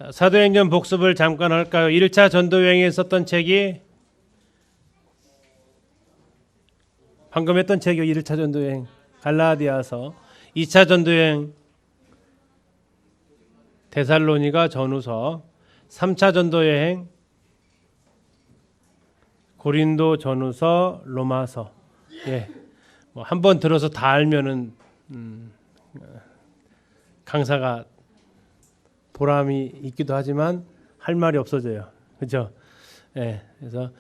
자, 사도행전 복습을 잠깐 할까요? 1차 전도 여행에 썼던 책이 방금 했던 책이 1차 전도 여행 갈라디아서, 2차 전도 여행 데살로니가 전후서, 3차 전도 여행 고린도 전후서, 로마서. 예, 뭐 한 번 들어서 다 알면은 강사가 보람이 있기도 하지만 할 말이 없어져요. 그렇죠? 예, 그래서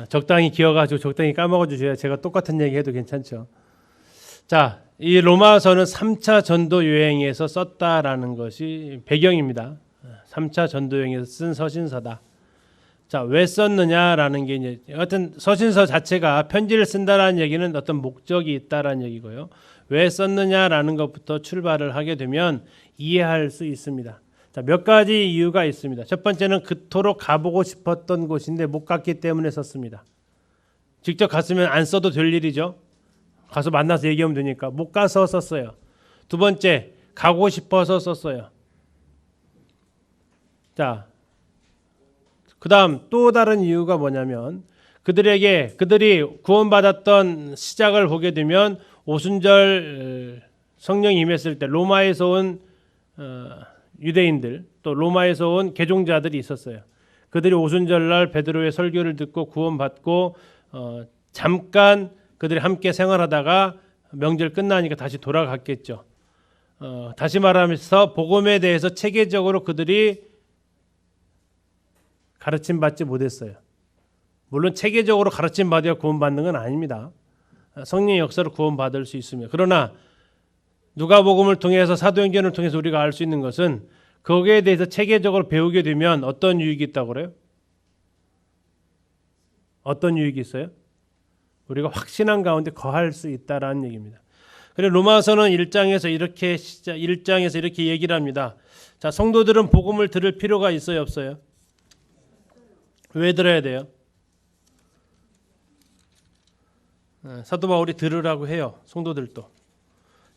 적당히 기어가지고 적당히 까먹어 주셔야 제가 똑같은 얘기 해도 괜찮죠. 자, 이 로마서는 3차 전도 여행에서 썼다라는 것이 배경입니다. 3차 전도 여행에서 쓴 서신서다. 자, 왜 썼느냐라는 게 이제 어떤 서신서 자체가 편지를 쓴다라는 얘기는 어떤 목적이 있다라는 얘기고요. 왜 썼느냐라는 것부터 출발을 하게 되면 이해할 수 있습니다. 자, 몇 가지 이유가 있습니다. 첫 번째는 그토록 가보고 싶었던 곳인데 못 갔기 때문에 썼습니다. 직접 갔으면 안 써도 될 일이죠. 가서 만나서 얘기하면 되니까 못 가서 썼어요. 두 번째, 가고 싶어서 썼어요. 자, 그 다음 또 다른 이유가 뭐냐면 그들이 구원받았던 시작을 보게 되면 오순절 성령이 임했을 때 로마에서 온 유대인들, 또 로마에서 온 개종자들이 있었어요. 그들이 오순절날 베드로의 설교를 듣고 구원받고 잠깐 그들이 함께 생활하다가 명절 끝나니까 다시 돌아갔겠죠. 다시 말하면서 복음에 대해서 체계적으로 그들이 가르침 받지 못했어요. 물론 체계적으로 가르침 받아야 구원받는 건 아닙니다. 성령의 역사로 구원받을 수 있으며, 그러나 누가복음을 통해서 사도행전을 통해서 우리가 알 수 있는 것은 거기에 대해서 체계적으로 배우게 되면 어떤 유익이 있다고 그래요? 어떤 유익이 있어요? 우리가 확신한 가운데 거할 수 있다라는 얘기입니다. 그래서 로마서는 1장에서 이렇게 얘기를 합니다. 자, 성도들은 복음을 들을 필요가 있어요, 없어요? 왜 들어야 돼요? 사도 바울이 들으라고 해요, 성도들도.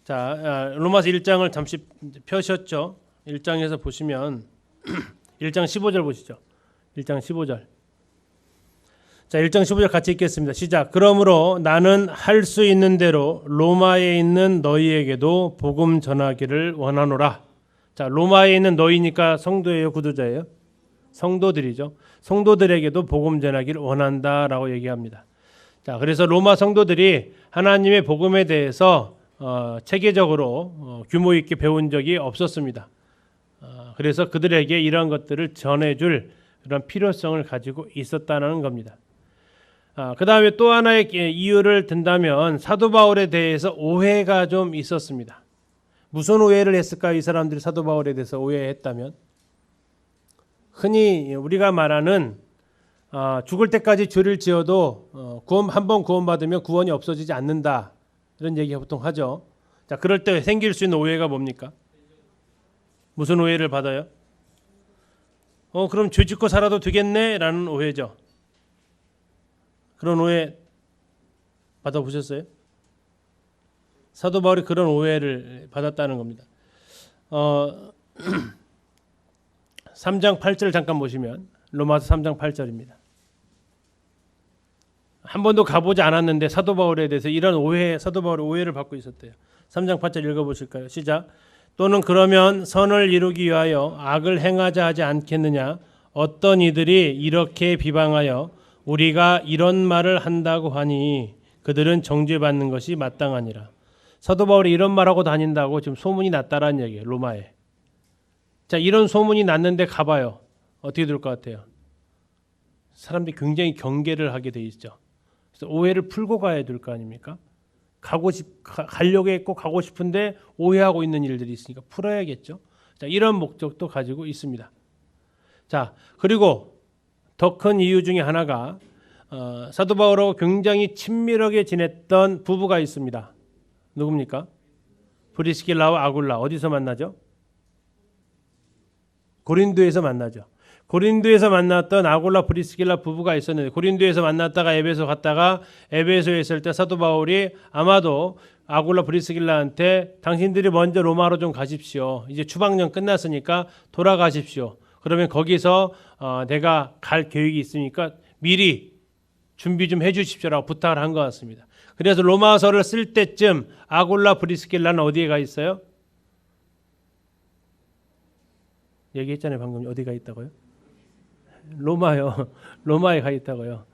자, 로마서 1장을 잠시 펴셨죠. 1장에서 보시면 1장 15절 보시죠. 1장 15절. 자, 1장 15절 같이 읽겠습니다. 시작. 그러므로 나는 할 수 있는 대로 로마에 있는 너희에게도 복음 전하기를 원하노라. 자, 로마에 있는 너희니까 성도예요, 구도자예요? 성도들이죠. 성도들에게도 복음 전하기를 원한다라고 얘기합니다. 자, 그래서 로마 성도들이 하나님의 복음에 대해서 체계적으로 규모 있게 배운 적이 없었습니다. 그래서 그들에게 이러한 것들을 전해줄 그런 필요성을 가지고 있었다는 겁니다. 그 다음에 또 하나의 이유를 든다면 사도 바울에 대해서 오해가 좀 있었습니다. 무슨 오해를 했을까요? 이 사람들이 사도 바울에 대해서 오해했다면, 흔히 우리가 말하는 죽을 때까지 죄를 지어도 한 번 구원받으면 구원이 없어지지 않는다, 이런 얘기 보통 하죠. 자, 그럴 때 생길 수 있는 오해가 뭡니까? 무슨 오해를 받아요? 그럼 죄 짓고 살아도 되겠네? 라는 오해죠. 그런 오해 받아보셨어요? 사도 바울이 그런 오해를 받았다는 겁니다. 3장 8절 잠깐 보시면, 로마서 3장 8절입니다. 한 번도 가보지 않았는데 사도 바울에 대해서 이런 사도 바울의 오해를 받고 있었대요. 3장 8절 읽어보실까요? 시작. 또는 그러면 선을 이루기 위하여 악을 행하자 하지 않겠느냐? 어떤 이들이 이렇게 비방하여 우리가 이런 말을 한다고 하니 그들은 정죄받는 것이 마땅하니라. 사도 바울이 이런 말하고 다닌다고 지금 소문이 났다라는 얘기예요, 로마에. 자, 이런 소문이 났는데 가봐요. 어떻게 될 것 같아요? 사람들이 굉장히 경계를 하게 돼 있죠. 그래서 오해를 풀고 가야 될 거 아닙니까? 가려고 했고 가고 싶은데 오해하고 있는 일들이 있으니까 풀어야겠죠. 자, 이런 목적도 가지고 있습니다. 자, 그리고 더 큰 이유 중에 하나가 사도 바울하고 굉장히 친밀하게 지냈던 부부가 있습니다. 누굽니까? 브리스길라와 아굴라. 어디서 만나죠? 고린도에서 만나죠. 고린도에서 만났던 아굴라 브리스길라 부부가 있었는데, 고린도에서 만났다가 에베소 갔다가 에베소에 있을 때 사도 바울이 아마도 아굴라 브리스길라한테 당신들이 먼저 로마로 좀 가십시오. 이제 추방전 끝났으니까 돌아가십시오. 그러면 거기서 내가 갈 계획이 있으니까 미리 준비 좀 해주십시오라고 부탁을 한 것 같습니다. 그래서 로마서를 쓸 때쯤 아굴라 브리스길라는 어디에 가 있어요? 얘기했잖아요. 방금 어디 가 있다고요? 로마요. 로마에 가 있다고요.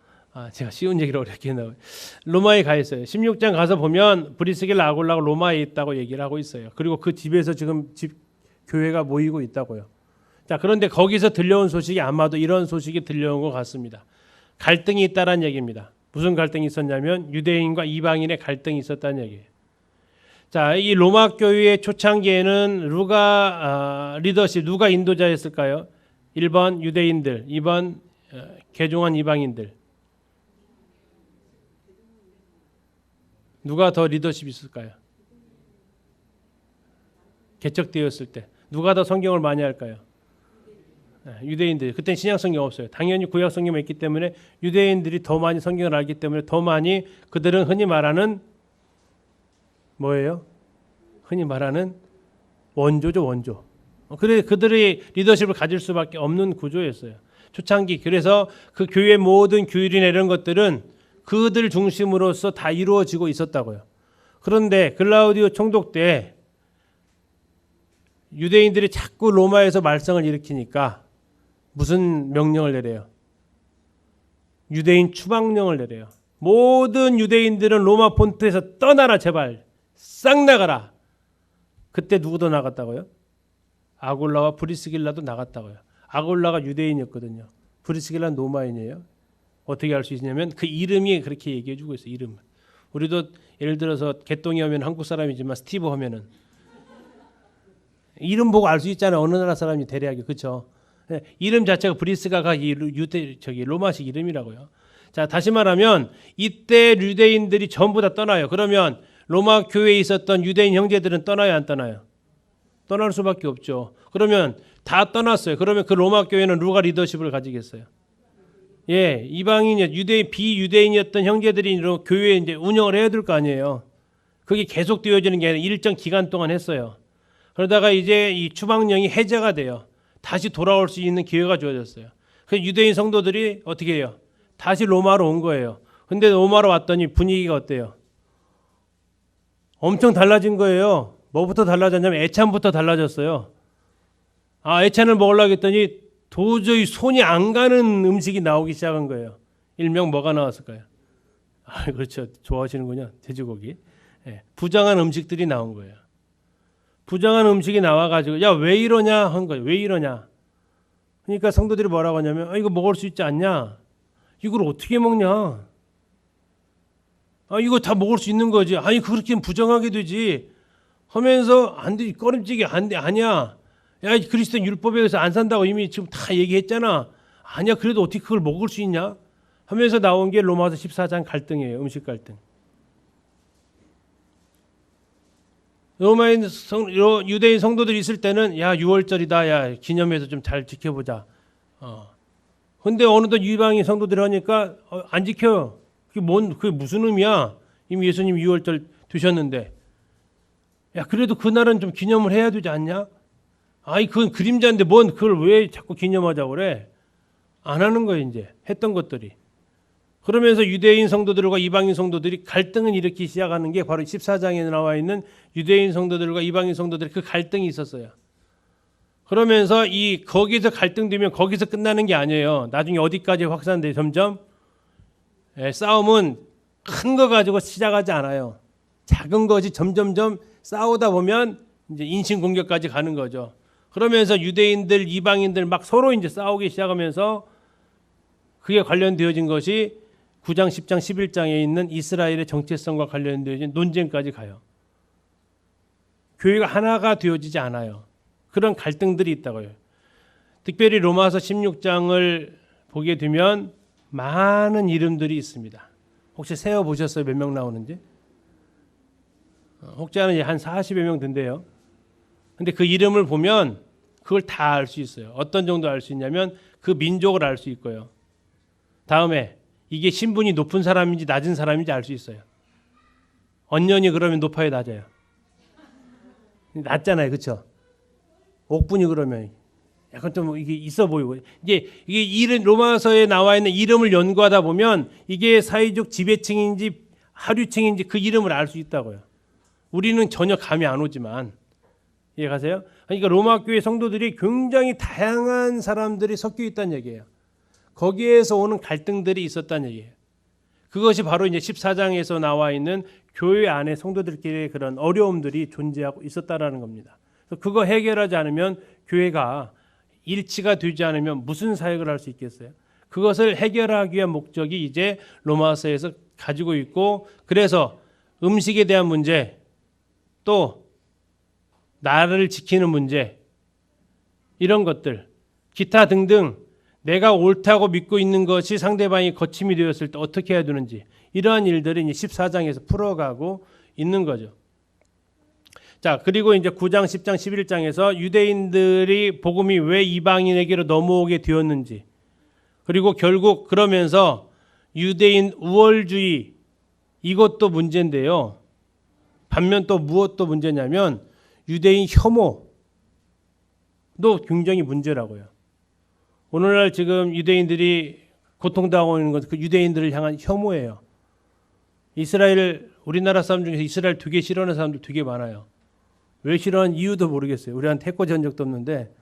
제가 쉬운 얘기를 어렵게 했나요? 로마에 가 있어요. 16장 가서 보면 브리스길라 아굴라가 로마에 있다고 얘기를 하고 있어요. 그리고 그 집에서 지금 교회가 모이고 있다고요. 자, 그런데 거기서 들려온 소식이 아마도 이런 소식이 들려온 것 같습니다. 갈등이 있다는 얘기입니다. 무슨 갈등이 있었냐면 유대인과 이방인의 갈등이 있었다는 얘기예요. 자, 이 로마 교회의 초창기에는 누가 인도자였을까요? 1번 유대인들, 2번 개종한 이방인들. 누가 더 리더십이 있을까요? 개척되었을 때 누가 더 성경을 많이 할까요? 유대인들. 그때는 신약 성경 없어요. 당연히 구약 성경만 있기 때문에 유대인들이 더 많이 성경을 알기 때문에 더 많이 그들은 흔히 말하는 뭐예요? 흔히 말하는 원조죠, 원조. 그래 그들이 리더십을 가질 수밖에 없는 구조였어요. 초창기. 그래서 그 교회 모든 규율이나 이런 것들은 그들 중심으로서 다 이루어지고 있었다고요. 그런데 글라우디오 총독 때 유대인들이 자꾸 로마에서 말썽을 일으키니까 무슨 명령을 내려요? 유대인 추방령을 내려요. 모든 유대인들은 로마 본토에서 떠나라 제발. 싹 나가라. 그때 누구도 나갔다고요? 아굴라와 브리스길라도 나갔다고요. 아굴라가 유대인이었거든요. 브리스길라는 로마인이에요. 어떻게 알 수 있냐면 그 이름이 그렇게 얘기해 주고 있어요. 이름. 우리도 예를 들어서 개똥이 하면 한국 사람이지만 스티브 하면은 이름 보고 알 수 있잖아요. 어느 나라 사람이 대략이. 그렇죠? 이름 자체가 브리스가가 로마식 이름이라고요. 자, 다시 말하면 이때 유대인들이 전부 다 떠나요. 그러면 로마 교회에 있었던 유대인 형제들은 떠나요, 안 떠나요? 떠날 수밖에 없죠. 그러면 다 떠났어요. 그러면 그 로마 교회는 누가 리더십을 가지겠어요? 예, 이방인, 유대인, 비유대인이었던 형제들이 교회에 이제 운영을 해야 될 거 아니에요. 그게 계속 되어지는 게 아니라 일정 기간 동안 했어요. 그러다가 이제 이 추방령이 해제가 돼요. 다시 돌아올 수 있는 기회가 주어졌어요. 그래서 유대인 성도들이 어떻게 해요? 다시 로마로 온 거예요. 근데 로마로 왔더니 분위기가 어때요? 엄청 달라진 거예요. 뭐부터 달라졌냐면 애찬부터 달라졌어요. 애찬을 먹으려고 했더니 도저히 손이 안 가는 음식이 나오기 시작한 거예요. 일명 뭐가 나왔을까요? 그렇죠. 좋아하시는군요. 돼지고기. 예, 부정한 음식들이 나온 거예요. 부정한 음식이 나와가지고 야 왜 이러냐 한 거예요. 왜 이러냐. 그러니까 성도들이 뭐라고 하냐면 이거 먹을 수 있지 않냐. 이걸 어떻게 먹냐. 이거 다 먹을 수 있는 거지. 아니 그렇게 부정하게 되지. 하면서 안 돼. 꺼림직이 안 돼. 아니야. 야 그리스도 율법에서 안 산다고 이미 지금 다 얘기했잖아. 아니야. 그래도 어떻게 그걸 먹을 수 있냐. 하면서 나온 게 로마서 14장 갈등이에요. 음식 갈등. 유대인 성도들이 있을 때는 야 6월절이다. 야 기념해서 좀 잘 지켜보자. 근데 어느덧 이방인 성도들이 하니까 안 지켜요. 그게 무슨 의미야? 이미 예수님 6월절 두셨는데. 야 그래도 그날은 좀 기념을 해야 되지 않냐? 그건 그림자인데 뭔 그걸 왜 자꾸 기념하자고 그래? 안 하는 거예요. 이제 했던 것들이. 그러면서 유대인 성도들과 이방인 성도들이 갈등을 일으키기 시작하는 게 바로 14장에 나와 있는 유대인 성도들과 이방인 성도들의 그 갈등이 있었어요. 그러면서 거기서 갈등되면 거기서 끝나는 게 아니에요. 나중에 어디까지 확산돼 점점 싸움은 큰 거 가지고 시작하지 않아요. 작은 것이 점점점 싸우다 보면 이제 인신 공격까지 가는 거죠. 그러면서 유대인들, 이방인들 막 서로 이제 싸우기 시작하면서 그게 관련되어진 것이 9장, 10장, 11장에 있는 이스라엘의 정체성과 관련되어진 논쟁까지 가요. 교회가 하나가 되어지지 않아요. 그런 갈등들이 있다고요. 특별히 로마서 16장을 보게 되면 많은 이름들이 있습니다. 혹시 세어보셨어요? 몇 명 나오는지? 혹자는 한 40여 명 된대요. 근데 그 이름을 보면 그걸 다 알 수 있어요. 어떤 정도 알 수 있냐면 그 민족을 알 수 있고요. 다음에 이게 신분이 높은 사람인지 낮은 사람인지 알 수 있어요. 언년이 그러면 높아요, 낮아요? 낮잖아요, 그렇죠? 옥분이 그러면 약간 좀 이게 있어 보이고 이게 이름 로마서에 나와 있는 이름을 연구하다 보면 이게 사회적 지배층인지 하류층인지 그 이름을 알 수 있다고요. 우리는 전혀 감이 안 오지만 이해가세요? 그러니까 로마 교회 성도들이 굉장히 다양한 사람들이 섞여 있다는 얘기예요. 거기에서 오는 갈등들이 있었다는 얘기예요. 그것이 바로 이제 14장에서 나와 있는 교회 안에 성도들끼리의 그런 어려움들이 존재하고 있었다라는 겁니다. 그거 해결하지 않으면 교회가 일치가 되지 않으면 무슨 사역을 할 수 있겠어요? 그것을 해결하기 위한 목적이 이제 로마서에서 가지고 있고, 그래서 음식에 대한 문제, 또 나를 지키는 문제, 이런 것들, 기타 등등 내가 옳다고 믿고 있는 것이 상대방이 거침이 되었을 때 어떻게 해야 되는지, 이러한 일들을 이제 14장에서 풀어가고 있는 거죠. 자, 그리고 이제 9장, 10장, 11장에서 유대인들이 복음이 왜 이방인에게로 넘어오게 되었는지, 그리고 결국 그러면서 유대인 우월주의, 이것도 문제인데요. 반면 또 무엇도 문제냐면 유대인 혐오도 굉장히 문제라고요. 오늘날 지금 유대인들이 고통당하고 있는 것은 그 유대인들을 향한 혐오예요. 우리나라 사람 중에서 이스라엘 되게 싫어하는 사람들 되게 많아요. 왜 싫어하는 이유도 모르겠어요. 우리한테 해코지 한 적도 없는데,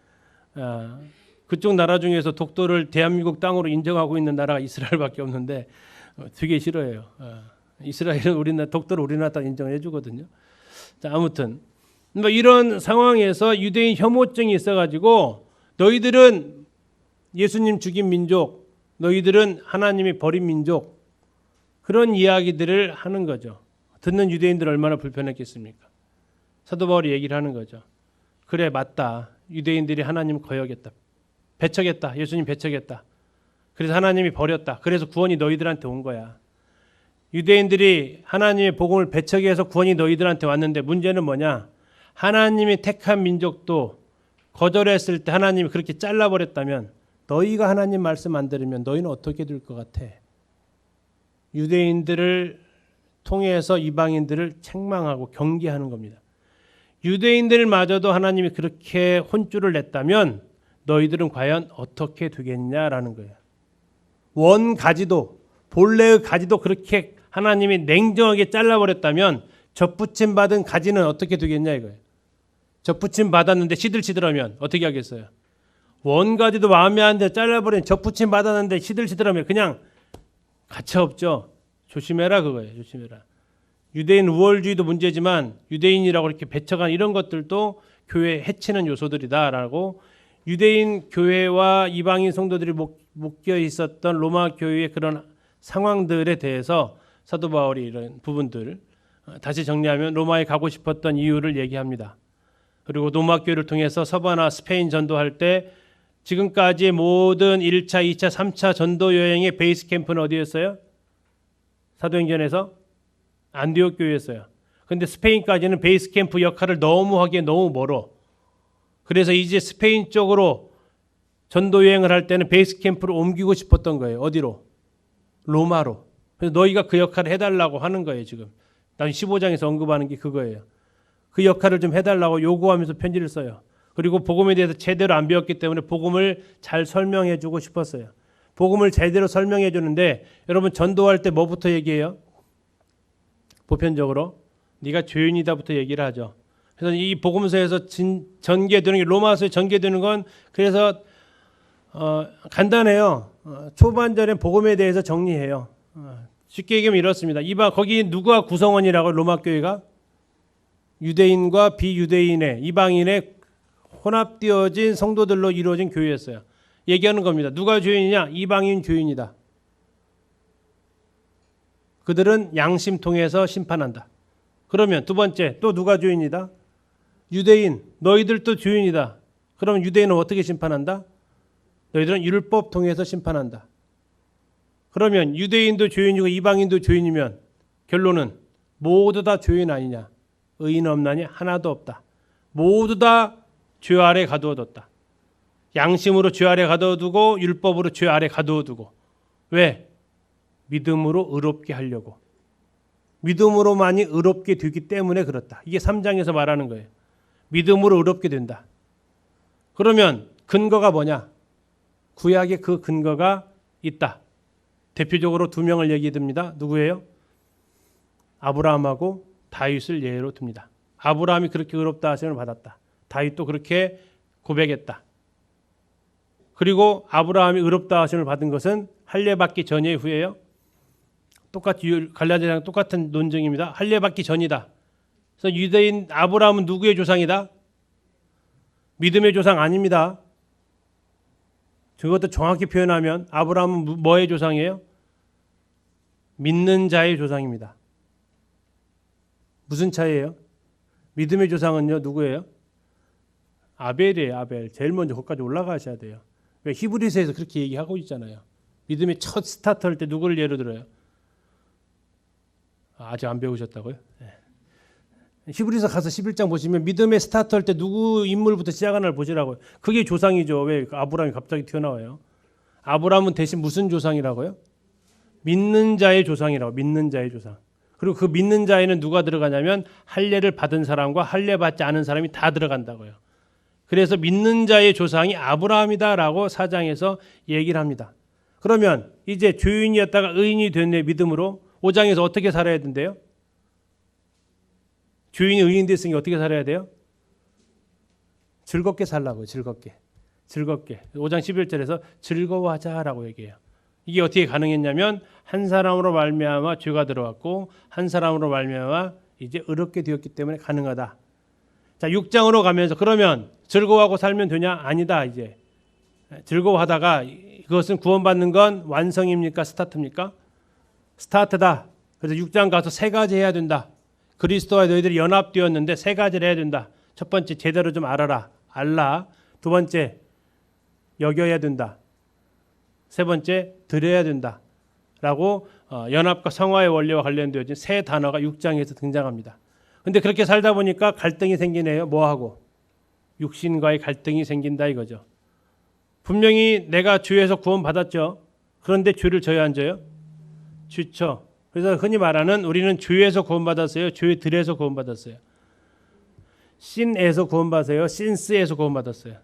그쪽 나라 중에서 독도를 대한민국 땅으로 인정하고 있는 나라가 이스라엘밖에 없는데 되게 싫어해요. 이스라엘은 독도를 우리나라 땅 인정해 주거든요. 자, 아무튼 뭐 이런 상황에서 유대인 혐오증이 있어가지고 너희들은 예수님 죽인 민족, 너희들은 하나님이 버린 민족, 그런 이야기들을 하는 거죠. 듣는 유대인들 얼마나 불편했겠습니까? 사도 바울이 얘기를 하는 거죠. 그래, 맞다. 유대인들이 하나님 거역했다. 배척했다. 예수님 배척했다. 그래서 하나님이 버렸다. 그래서 구원이 너희들한테 온 거야. 유대인들이 하나님의 복음을 배척해서 구원이 너희들한테 왔는데 문제는 뭐냐? 하나님이 택한 민족도 거절했을 때 하나님이 그렇게 잘라버렸다면 너희가 하나님 말씀 안 들으면 너희는 어떻게 될 것 같아? 유대인들을 통해서 이방인들을 책망하고 경계하는 겁니다. 유대인들마저도 하나님이 그렇게 혼쭐을 냈다면 너희들은 과연 어떻게 되겠냐라는 거예요. 원가지도, 본래의 가지도 그렇게 하나님이 냉정하게 잘라버렸다면 접붙임 받은 가지는 어떻게 되겠냐 이거예요. 접붙임 받았는데 시들시들하면 어떻게 하겠어요? 원가지도 마음에 안 돼 잘라버린 접붙임 받았는데 시들시들하면 그냥 가차없죠. 조심해라 그거예요. 조심해라. 유대인 우월주의도 문제지만 유대인이라고 이렇게 배척한 이런 것들도 교회 해치는 요소들이다라고, 유대인 교회와 이방인 성도들이 묶여 있었던 로마 교회의 그런 상황들에 대해서 사도 바울이 이런 부분들 다시 정리하면 로마에 가고 싶었던 이유를 얘기합니다. 그리고 로마 교회를 통해서 서바나 스페인 전도할 때 지금까지의 모든 1차, 2차, 3차 전도 여행의 베이스 캠프는 어디였어요? 사도행전에서 안디옥 교회였어요. 그런데 스페인까지는 베이스 캠프 역할을 너무 하기에 너무 멀어. 그래서 이제 스페인 쪽으로 전도 여행을 할 때는 베이스 캠프를 옮기고 싶었던 거예요. 어디로? 로마로. 그래서 너희가 그 역할을 해달라고 하는 거예요. 지금 나중 15장에서 언급하는 게 그거예요. 그 역할을 좀 해달라고 요구하면서 편지를 써요. 그리고 복음에 대해서 제대로 안 배웠기 때문에 복음을 잘 설명해 주고 싶었어요. 복음을 제대로 설명해 주는데 여러분 전도할 때 뭐부터 얘기해요? 보편적으로 네가 죄인이다부터 얘기를 하죠. 그래서 이 복음서에서 전개되는 게, 로마서에 전개되는 건 그래서 간단해요. 초반전에 복음에 대해서 정리해요. 쉽게 얘기하면 이렇습니다. 거기 누가 구성원이라고? 로마 교회가 유대인과 비유대인의 이방인의 혼합되어진 성도들로 이루어진 교회였어요. 얘기하는 겁니다. 누가 죄인이냐? 이방인 죄인이다. 그들은 양심 통해서 심판한다. 그러면 두 번째, 또 누가 죄인이다? 유대인, 너희들도 죄인이다. 그러면 유대인은 어떻게 심판한다? 너희들은 율법 통해서 심판한다. 그러면 유대인도 죄인이고 이방인도 죄인이면 결론은 모두 다 죄인 아니냐? 의인 없나니 하나도 없다. 모두 다 죄 아래 가두어뒀다. 양심으로 죄 아래 가두어두고 율법으로 죄 아래 가두어두고. 왜? 믿음으로 의롭게 하려고. 믿음으로만이 의롭게 되기 때문에 그렇다. 이게 3장에서 말하는 거예요. 믿음으로 의롭게 된다. 그러면 근거가 뭐냐? 구약에 그 근거가 있다. 대표적으로 두 명을 얘기 듭니다. 누구예요? 아브라함하고 다윗을 예로 듭니다. 아브라함이 그렇게 의롭다 하심을 받았다. 다윗도 그렇게 고백했다. 그리고 아브라함이 의롭다 하심을 받은 것은 할례 받기 전이에요, 후예요? 똑같이 갈라디아랑 똑같은 논증입니다. 할례 받기 전이다. 그래서 유대인 아브라함은 누구의 조상이다? 믿음의 조상 아닙니다. 그것도 정확히 표현하면 아브라함은 뭐의 조상이에요? 믿는 자의 조상입니다. 무슨 차이예요? 믿음의 조상은요, 누구예요? 아벨이에요, 아벨. 제일 먼저 거기까지 올라가셔야 돼요. 왜 히브리서에서 그렇게 얘기하고 있잖아요. 믿음의 첫 스타트 할 때 누구를 예로 들어요? 아직 안 배우셨다고요? 네. 히브리서 가서 11장 보시면 믿음의 스타트 할 때 누구 인물부터 시작하나를 보시라고요. 그게 조상이죠. 왜 아브라함이 갑자기 튀어나와요? 아브라함은 대신 무슨 조상이라고요? 믿는 자의 조상이라고. 믿는 자의 조상. 그리고 그 믿는 자에는 누가 들어가냐면 할례를 받은 사람과 할례 받지 않은 사람이 다 들어간다고요. 그래서 믿는 자의 조상이 아브라함이다라고 4장에서 얘기를 합니다. 그러면 이제 죄인이었다가 의인이 됐네, 믿음으로. 5장에서 어떻게 살아야 된대요? 죄인이 의인 됐으니 어떻게 살아야 돼요? 즐겁게 살라고요. 즐겁게. 5장 11절에서 즐거워하자라고 얘기해요. 이게 어떻게 가능했냐면 한 사람으로 말미암아 죄가 들어왔고 한 사람으로 말미암아 이제 의롭게 되었기 때문에 가능하다. 자, 6장으로 가면서 그러면 즐거워하고 살면 되냐? 아니다. 이제 즐거워하다가 그것은 구원받는 건 완성입니까? 스타트입니까? 스타트다. 그래서 6장 가서 세 가지 해야 된다. 그리스도와 너희들이 연합되었는데 세 가지를 해야 된다. 첫 번째, 제대로 좀 알아라. 알라. 두 번째, 여겨야 된다. 세 번째, 드려야 된다. 라고 연합과 성화의 원리와 관련되어진 세 단어가 6장에서 등장합니다. 근데 그렇게 살다 보니까 갈등이 생기네요. 뭐하고? 육신과의 갈등이 생긴다 이거죠. 분명히 내가 죄에서 구원받았죠. 그런데 죄를 져야 안 져요? 쥐죠. 그래서 흔히 말하는 우리는 죄에서 구원받았어요. 죄들에서 구원받았어요. 신에서 구원받았어요. 신스에서 구원받았어요.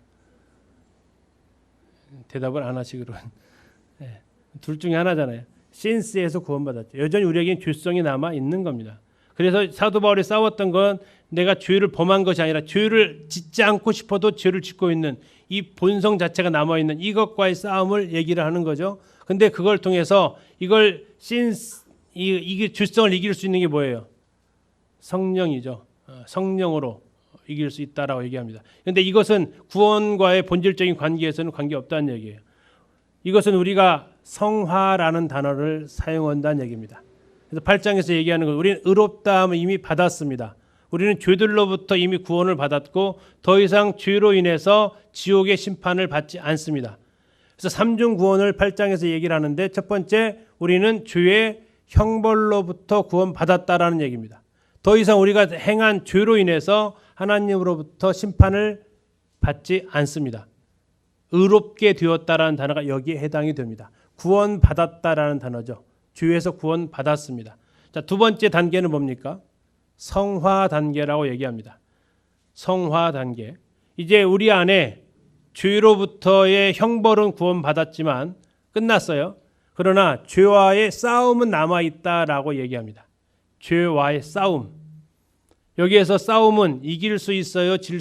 대답을 안 하시기로. 네. 둘 중에 하나잖아요. 신스에서 구원받았죠. 여전히 우리에게는 죄성이 남아 있는 겁니다. 그래서 사도 바울이 싸웠던 건 내가 죄를 범한 것이 아니라 죄를 짓지 않고 싶어도 죄를 짓고 있는 이 본성 자체가 남아 있는 이것과의 싸움을 얘기를 하는 거죠. 근데 그걸 통해서 이걸 이게 죄성을 이길 수 있는 게 뭐예요? 성령이죠. 성령으로 이길 수 있다라고 얘기합니다. 그런데 이것은 구원과의 본질적인 관계에서는 관계없다는 얘기예요. 이것은 우리가 성화라는 단어를 사용한다는 얘기입니다. 그래서 8장에서 얘기하는 건 우리는 의롭다함을 이미 받았습니다. 우리는 죄들로부터 이미 구원을 받았고 더 이상 죄로 인해서 지옥의 심판을 받지 않습니다. 그래서 3중 구원을 8장에서 얘기를 하는데 첫 번째, 우리는 죄의 형벌로부터 구원받았다라는 얘기입니다. 더 이상 우리가 행한 죄로 인해서 하나님으로부터 심판을 받지 않습니다. 의롭게 되었다라는 단어가 여기에 해당이 됩니다. 구원받았다라는 단어죠. 죄에서 구원받았습니다. 자, 두 번째 단계는 뭡니까? 성화 단계라고 얘기합니다. 성화 단계. 이제 우리 안에 죄로부터의 형벌은 구원받았지만 끝났어요. 그러나 죄와의 싸움은 남아있다라고 얘기합니다. 죄와의 싸움. 여기에서 싸움은 이길 수 있어요? 질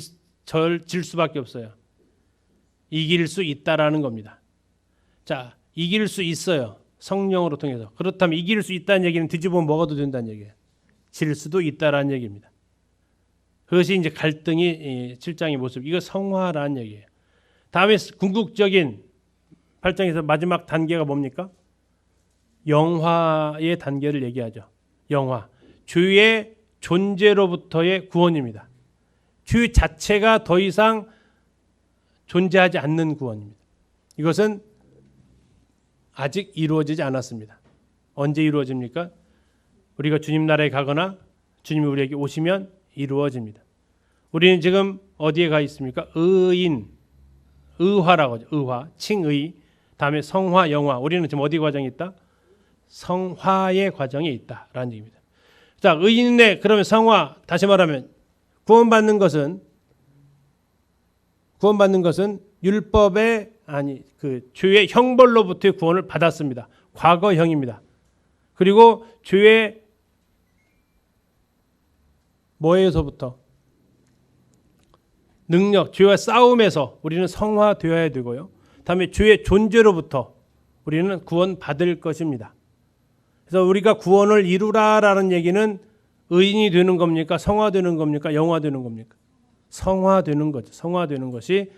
수밖에 없어요. 이길 수 있다라는 겁니다. 자, 이길 수 있어요. 성령으로 통해서. 그렇다면 이길 수 있다는 얘기는 뒤집어 먹어도 된다는 얘기예요. 질 수도 있다라는 얘기입니다. 그것이 이제 갈등이 7장의 모습. 이거 성화라는 얘기예요. 다음에 궁극적인 8장에서 마지막 단계가 뭡니까? 영화의 단계를 얘기하죠. 영화. 죄의 존재로부터의 구원입니다. 죄 자체가 더 이상 존재하지 않는 구원입니다. 이것은 아직 이루어지지 않았습니다. 언제 이루어집니까? 우리가 주님 나라에 가거나 주님이 우리에게 오시면 이루어집니다. 우리는 지금 어디에 가 있습니까? 의인, 의화라고 하죠. 의화, 칭의, 다음에 성화, 영화. 우리는 지금 어디 과정이 있다? 성화의 과정에 있다라는 얘기입니다. 자, 의인의 그러면 성화, 다시 말하면 구원받는 것은 율법의 그 죄의 형벌로부터의 구원을 받았습니다. 과거형입니다. 그리고 죄의 뭐에서부터? 능력, 죄와 싸움에서 우리는 성화되어야 되고요. 다음에 죄의 존재로부터 우리는 구원받을 것입니다. 그래서 우리가 구원을 이루라라는 얘기는 의인이 되는 겁니까? 성화되는 겁니까? 영화되는 겁니까? 성화되는 거죠. 성화되는 것이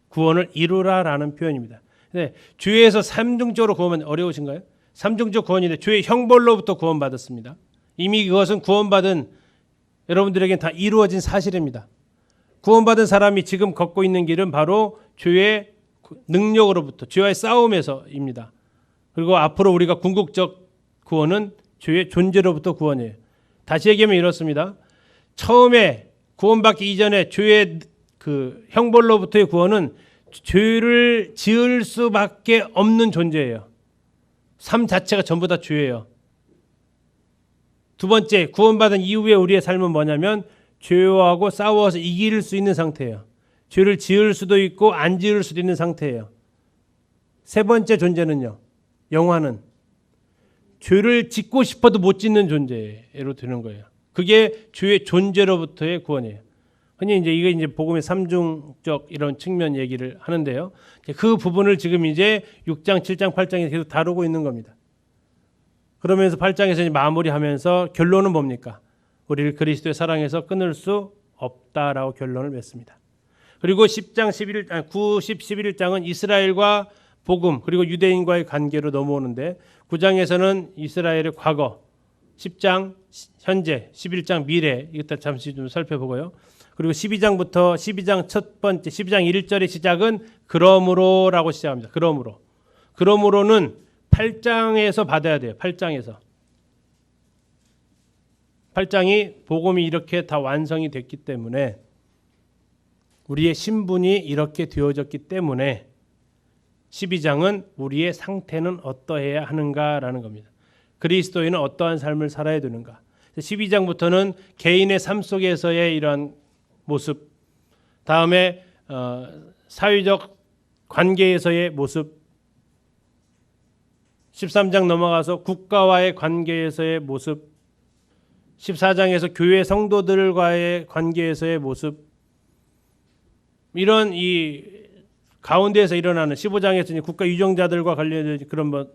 구원을 이루라라는 표현입니다. 네, 죄에서 삼중적으로 구원은 어려우신가요? 삼중적 구원인데 죄의 형벌로부터 구원받았습니다. 이미 그것은 구원받은 여러분들에게는 다 이루어진 사실입니다. 구원받은 사람이 지금 걷고 있는 길은 바로 죄의 능력으로부터 죄와의 싸움에서입니다. 그리고 앞으로 우리가 궁극적 구원은 죄의 존재로부터 구원이에요. 다시 얘기하면 이렇습니다. 처음에 구원받기 이전에 죄의 그 형벌로부터의 구원은 죄를 지을 수밖에 없는 존재예요. 삶 자체가 전부 다 죄예요. 두 번째, 구원받은 이후에 우리의 삶은 뭐냐면 죄하고 싸워서 이길 수 있는 상태예요. 죄를 지을 수도 있고 안 지을 수도 있는 상태예요. 세 번째 존재는요. 영화는 죄를 짓고 싶어도 못 짓는 존재로 되는 거예요. 그게 죄의 존재로부터의 구원이에요. 흔히 이게 복음의 삼중적 이런 측면 얘기를 하는데요. 그 부분을 지금 이제 6장, 7장, 8장에서 계속 다루고 있는 겁니다. 그러면서 8장에서 이제 마무리하면서 결론은 뭡니까? 우리를 그리스도의 사랑에서 끊을 수 없다라고 결론을 맺습니다. 그리고 10장, 9, 10, 11장은 이스라엘과 복음 그리고 유대인과의 관계로 넘어오는데 9장에서는 이스라엘의 과거, 10장 현재, 11장 미래 이것도 잠시 좀 살펴보고요. 그리고 12장부터 12장 첫 번째 12장 1절의 시작은 그러므로라고 시작합니다. 그러므로는 8장에서 받아야 돼요. 8장이 복음이 이렇게 다 완성이 됐기 때문에 우리의 신분이 이렇게 되어졌기 때문에 12장은 우리의 상태는 어떠해야 하는가라는 겁니다. 그리스도인은 어떠한 삶을 살아야 되는가. 12장부터는 개인의 삶 속에서의 이러한 모습, 다음에 사회적 관계에서의 모습, 13장 넘어가서 국가와의 관계에서의 모습, 14장에서 교회 성도들과의 관계에서의 모습, 이런 이 가운데에서 일어나는 15장에서 국가 유정자들과 관련된 그런 뭐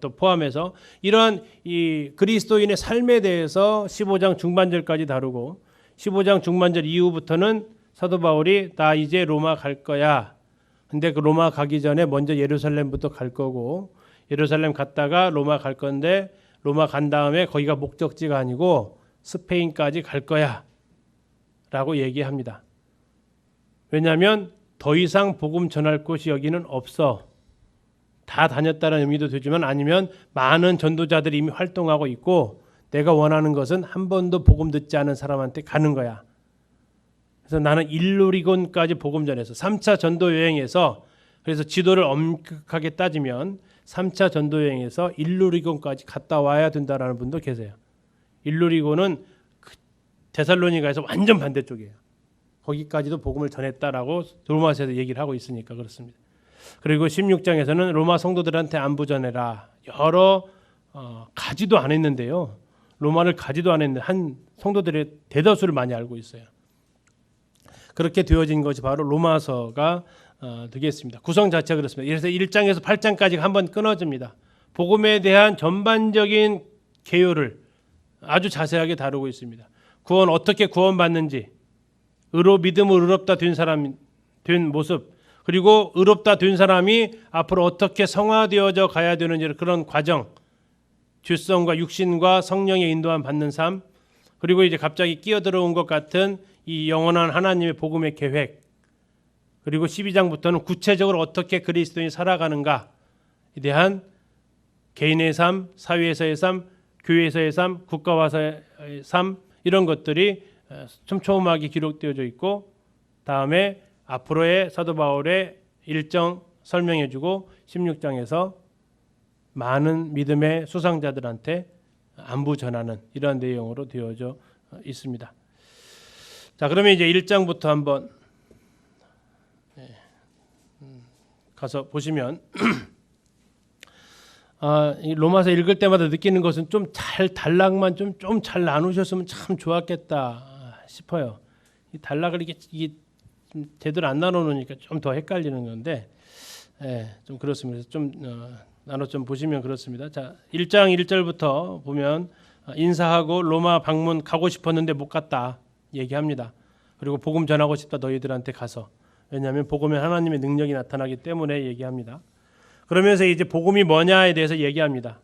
또 포함해서 이러한 이 그리스도인의 삶에 대해서 15장 중반절까지 다루고 15장 중반절 이후부터는 사도 바울이 나 이제 로마 갈 거야. 근데 그 로마 가기 전에 먼저 예루살렘부터 갈 거고 예루살렘 갔다가 로마 갈 건데 로마 간 다음에 거기가 목적지가 아니고 스페인까지 갈 거야 라고 얘기합니다. 왜냐하면 더 이상 복음 전할 곳이 여기는 없어. 다 다녔다는 의미도 되지만 아니면 많은 전도자들이 이미 활동하고 있고 내가 원하는 것은 한 번도 복음 듣지 않은 사람한테 가는 거야. 그래서 나는 일루리곤까지 복음 전해서 3차 전도 여행에서 그래서 지도를 엄격하게 따지면 3차 전도 여행에서 일루리곤까지 갔다 와야 된다라는 분도 계세요. 일루리곤은 데살로니가에서 완전 반대쪽이에요. 거기까지도 복음을 전했다라고 로마서에서 얘기를 하고 있으니까 그렇습니다. 그리고 16장에서는 로마 성도들한테 안부 전해라. 여러 가지도 않았는데요. 로마를 가지도 않았는데 한 성도들의 대다수를 많이 알고 있어요. 그렇게 되어진 것이 바로 로마서가 되겠습니다. 구성 자체가 그렇습니다. 그래서 1장에서 8장까지 한번 끊어집니다. 복음에 대한 전반적인 개요를 아주 자세하게 다루고 있습니다. 구원 어떻게 구원받는지, 믿음으로 의롭다 된 사람 된 모습, 그리고 의롭다 된 사람이 앞으로 어떻게 성화되어져 가야 되는지 그런 과정, 죄성과 육신과 성령의 인도함 받는 삶, 그리고 이제 갑자기 끼어들어온 것 같은 이 영원한 하나님의 복음의 계획, 그리고 12장부터는 구체적으로 어떻게 그리스도인이 살아가는가에 대한 개인의 삶, 사회에서의 삶, 교회에서의 삶, 국가와의 삶 이런 것들이 촘촘하게 기록되어져 있고 다음에 앞으로의 사도 바울의 일정 설명해주고 16장에서 많은 믿음의 수상자들한테 안부 전하는 이러한 내용으로 되어져 있습니다. 자, 그러면 이제 1장부터 한번 가서 보시면 이 로마서 읽을 때마다 느끼는 것은 좀 잘 단락만 좀 잘 나누셨으면 참 좋았겠다 싶어요. 이 단락을 이게 좀 제대로 안 나눠놓으니까 좀 더 헷갈리는 건데, 좀 그렇습니다. 좀 나눠 좀 보시면 그렇습니다. 자, 1장 1절부터 보면 인사하고 로마 방문 가고 싶었는데 못 갔다 얘기합니다. 그리고 복음 전하고 싶다 너희들한테 가서. 왜냐하면 복음에 하나님의 능력이 나타나기 때문에 얘기합니다. 그러면서 이제 복음이 뭐냐에 대해서 얘기합니다.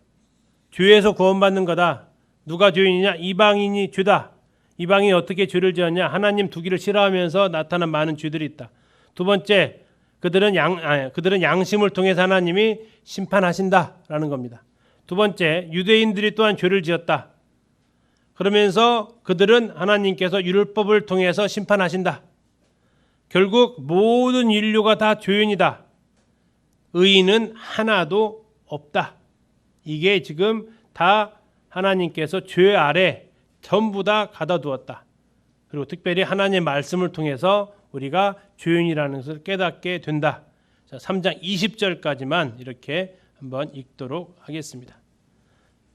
죄에서 구원받는 거다. 누가 죄인이냐? 이방인이 죄다. 이방인이 어떻게 죄를 지었냐? 하나님 두기를 싫어하면서 나타난 많은 죄들이 있다. 두 번째, 그들은 양심을 통해서 하나님이 심판하신다라는 겁니다. 두 번째, 유대인들이 또한 죄를 지었다. 그러면서 그들은 하나님께서 율법을 통해서 심판하신다. 결국 모든 인류가 다 죄인이다. 의인은 하나도 없다. 이게 지금 다 하나님께서 죄 아래 전부 다 가둬두었다. 그리고 특별히 하나님의 말씀을 통해서 우리가 죄인이라는 것을 깨닫게 된다. 자, 3장 20절까지만 이렇게 한번 읽도록 하겠습니다.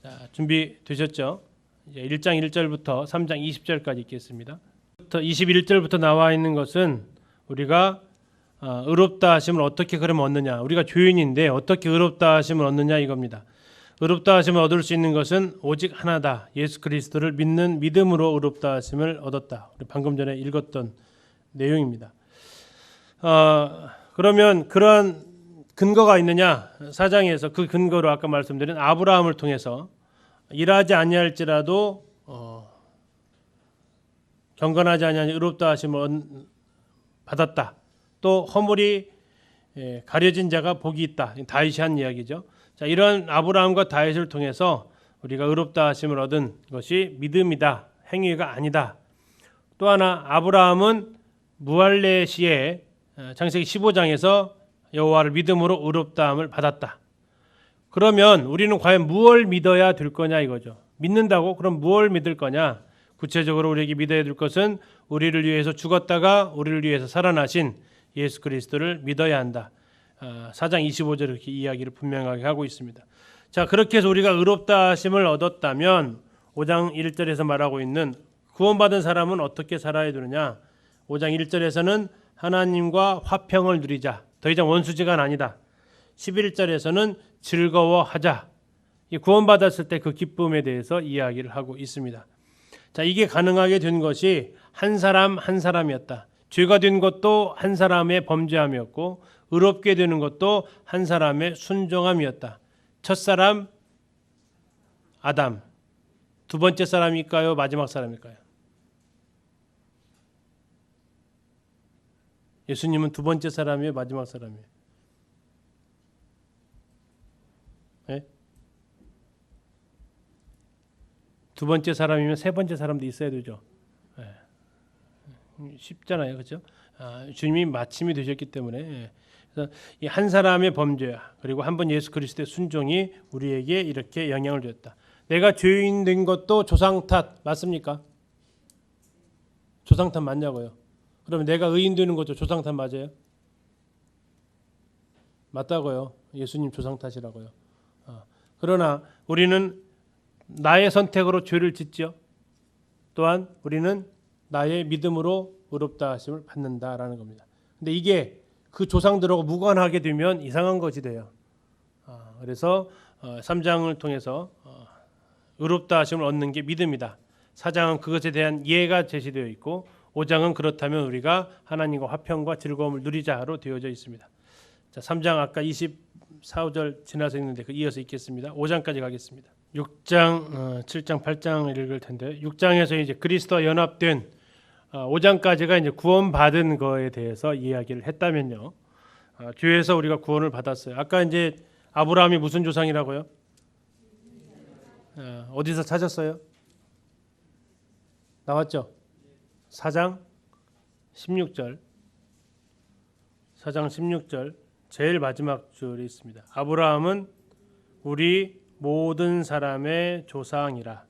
자, 준비되셨죠? 이제 1장 1절부터 3장 20절까지 읽겠습니다. 21절부터 나와 있는 것은 우리가 의롭다 하심을 어떻게 그러면 얻느냐. 우리가 죄인인데 어떻게 의롭다 하심을 얻느냐 이겁니다. 의롭다 하심을 얻을 수 있는 것은 오직 하나다. 예수 그리스도를 믿는 믿음으로 의롭다 하심을 얻었다. 우리 방금 전에 읽었던 내용입니다. 그러면 그런 근거가 있느냐? 4장에서 그 근거로 아까 말씀드린 아브라함을 통해서 일하지 아니할지라도 경건하지 아니하니 의롭다 하심을 받았다. 또 허물이 가려진 자가 복이 있다. 다윗이 한 이야기죠. 자, 이런 아브라함과 다윗을 통해서 우리가 의롭다 하심을 얻은 것이 믿음이다. 행위가 아니다. 또 하나 아브라함은 무할레 시에 창세기 15장에서 여호와를 믿음으로 의롭다함을 받았다. 그러면 우리는 과연 무엇을 믿어야 될 거냐 이거죠. 믿는다고? 그럼 무엇을 믿을 거냐? 구체적으로 우리에게 믿어야 될 것은 우리를 위해서 죽었다가 우리를 위해서 살아나신 예수 그리스도를 믿어야 한다. 4장 25절 이렇게 이야기를 분명하게 하고 있습니다. 자, 그렇게 해서 우리가 의롭다 하심을 얻었다면 5장 1절에서 말하고 있는 구원받은 사람은 어떻게 살아야 되느냐? 5장 1절에서는 하나님과 화평을 누리자. 더 이상 원수지간 아니다. 11절에서는 즐거워하자. 구원받았을 때 그 기쁨에 대해서 이야기를 하고 있습니다. 자, 이게 가능하게 된 것이 한 사람 한 사람이었다. 죄가 된 것도 한 사람의 범죄함이었고 의롭게 되는 것도 한 사람의 순종함이었다. 첫사람 아담. 두 번째 사람일까요? 마지막 사람일까요? 예수님은 두 번째 사람이에요? 마지막 사람이에요? 네? 두 번째 사람이면 세 번째 사람도 있어야 되죠. 네. 쉽잖아요, 그렇죠? 주님이 마침이 되셨기 때문에. 그래서 이 한 사람의 범죄 그리고 한 번 예수 그리스도의 순종이 우리에게 이렇게 영향을 줬다. 내가 죄인 된 것도 조상 탓 맞습니까? 조상 탓 맞냐고요? 그러면 내가 의인 되는 것도 조상 탓 맞아요? 맞다고요. 예수님 조상 탓이라고요. 그러나 우리는 나의 선택으로 죄를 짓죠. 또한 우리는 나의 믿음으로 의롭다 하심을 받는다라는 겁니다. 근데 이게 그 조상들하고 무관하게 되면 이상한 것이 돼요. 그래서 3장을 통해서 의롭다 하심을 얻는 게 믿음이다. 4장은 그것에 대한 예가 제시되어 있고 5장은 그렇다면 우리가 하나님과 화평과 즐거움을 누리자로 되어져 있습니다. 자, 3장 아까 24절 지나서 있는데 이어서 읽겠습니다. 5장까지 가겠습니다. 6장, 7장, 8장을 읽을 텐데 6장에서 이제 그리스도와 연합된 5장까지가 이제 구원받은 거에 대해서 이야기를 했다면요. 뒤에서 우리가 구원을 받았어요. 아까 이제 아브라함이 무슨 조상이라고요? 어디서 찾았어요? 나왔죠? 4장 16절. 4장 16절 제일 마지막 줄이 있습니다. 아브라함은 우리 모든 사람의 조상이라.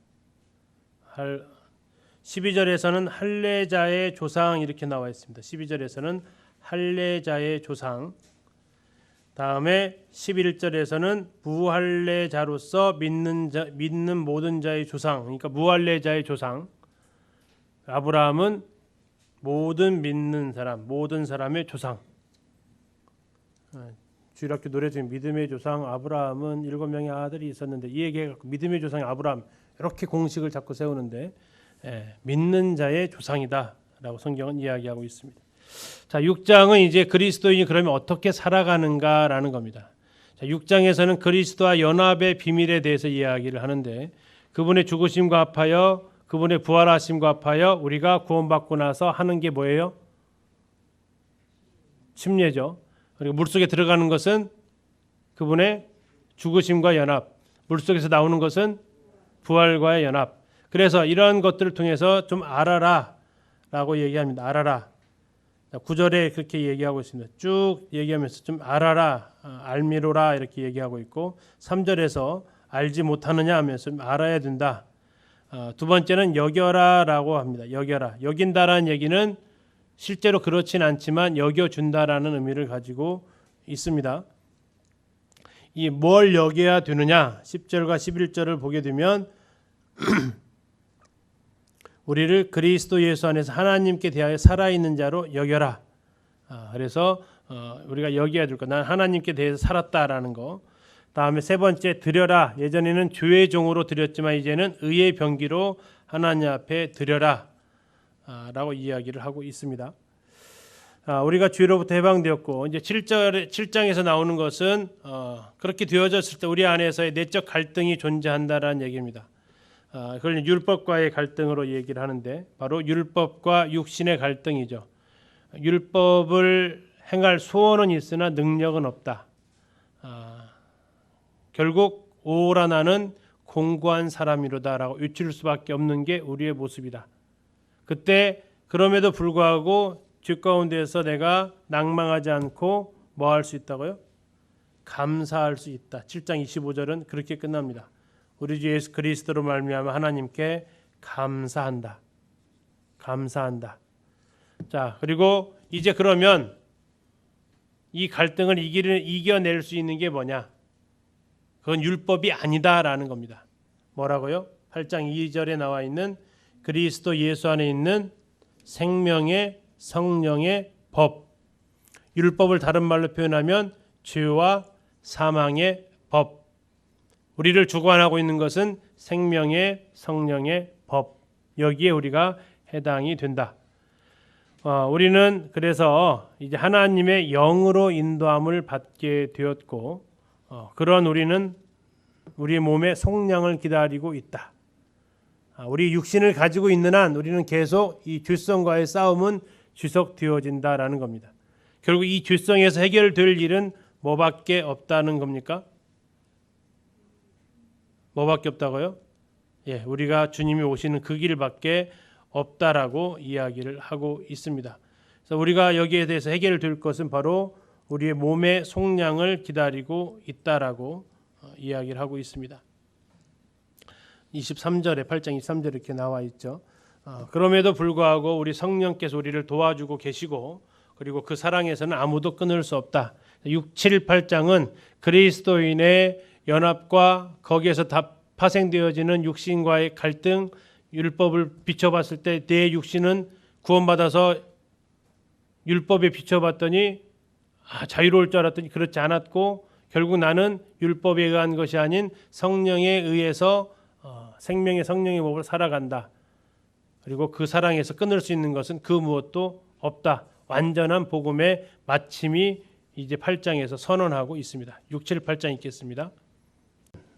12절에서는 할례자의 조상 이렇게 나와 있습니다. 12절에서는 할례자의 조상. 다음에 11절에서는 무할례자로서 믿는 모든 자의 조상, 그러니까 무할례자의 조상. 아브라함은 모든 믿는 사람, 모든 사람의 조상. 주일학교 노래 중에 믿음의 조상 아브라함은 7명의 아들이 있었는데 이 얘기가 믿음의 조상이 아브라함 이렇게 공식을 자꾸 세우는데 믿는 자의 조상이다라고 성경은 이야기하고 있습니다. 자, 6장은 이제 그리스도인이 그러면 어떻게 살아가는가라는 겁니다. 자, 6장에서는 그리스도와 연합의 비밀에 대해서 이야기를 하는데 그분의 죽으심과 합하여 그분의 부활하심과 합하여 우리가 구원받고 나서 하는 게 뭐예요? 침례죠. 그리고 물속에 들어가는 것은 그분의 죽으심과 연합, 물속에서 나오는 것은 부활과의 연합. 그래서 이런 것들을 통해서 좀 알아라 라고 얘기합니다. 알아라. 9절에 그렇게 얘기하고 있습니다. 쭉 얘기하면서 좀 알아라, 알미로라 이렇게 얘기하고 있고 3절에서 알지 못하느냐 하면서 좀 알아야 된다. 두 번째는 여겨라라고 합니다. 여겨라. 여긴다라는 얘기는 실제로 그렇진 않지만 여겨준다라는 의미를 가지고 있습니다. 이 뭘 여겨야 되느냐 10절과 11절을 보게 되면 우리를 그리스도 예수 안에서 하나님께 대하여 살아있는 자로 여겨라. 그래서 우리가 여겨야 될 것. 난 하나님께 대해서 살았다라는 거. 다음에 세 번째 드려라. 예전에는 죄의 종으로 드렸지만 이제는 의의 병기로 하나님 앞에 드려라. 라고 이야기를 하고 있습니다. 우리가 죄로부터 해방되었고 이제 7장에서 나오는 것은 그렇게 되어졌을 때 우리 안에서의 내적 갈등이 존재한다라는 얘기입니다. 그걸 율법과의 갈등으로 얘기를 하는데 바로 율법과 육신의 갈등이죠. 율법을 행할 소원은 있으나 능력은 없다. 결국 오라 나는 공고한 사람이로다라고 외칠 수밖에 없는 게 우리의 모습이다. 그때 그럼에도 불구하고 죄 가운데에서 내가 낭망하지 않고 뭐 할 수 있다고요? 감사할 수 있다. 7장 25절은 그렇게 끝납니다. 우리 주 예수 그리스도로 말미암아 하나님께 감사한다. 감사한다. 자, 그리고 이제 그러면 이 갈등을 이겨낼 수 있는 게 뭐냐? 그건 율법이 아니다라는 겁니다. 뭐라고요? 8장 2절에 나와 있는 그리스도 예수 안에 있는 생명의 성령의 법. 율법을 다른 말로 표현하면 죄와 사망의 법. 우리를 주관하고 있는 것은 생명의 성령의 법. 여기에 우리가 해당이 된다. 우리는 그래서 이제 하나님의 영으로 인도함을 받게 되었고 그런 우리는 우리의 몸의 속량을 기다리고 있다. 우리 육신을 가지고 있는 한 우리는 계속 이 죄성과의 싸움은 지속되어진다라는 겁니다. 결국 이 죄성에서 해결될 일은 뭐밖에 없다는 겁니까? 뭐밖에 없다고요? 예, 우리가 주님이 오시는 그 길밖에 없다라고 이야기를 하고 있습니다. 그래서 우리가 여기에 대해서 해결될 것은 바로 우리의 몸의 속량을 기다리고 있다라고 이야기를 하고 있습니다. 23절에 8장 23절에 이렇게 나와 있죠. 그럼에도 불구하고 우리 성령께서 우리를 도와주고 계시고 그리고 그 사랑에서는 아무도 끊을 수 없다. 6, 7, 8장은 그리스도인의 연합과 거기에서 다 파생되어지는 육신과의 갈등, 율법을 비춰봤을 때 내 육신은 구원받아서 율법에 비춰봤더니 자유로울 줄 알았더니 그렇지 않았고 결국 나는 율법에 의한 것이 아닌 성령에 의해서 생명의 성령의 법을 살아간다. 그리고 그 사랑에서 끊을 수 있는 것은 그 무엇도 없다. 완전한 복음의 마침이 이제 8장에서 선언하고 있습니다. 6, 7, 8장 읽겠습니다.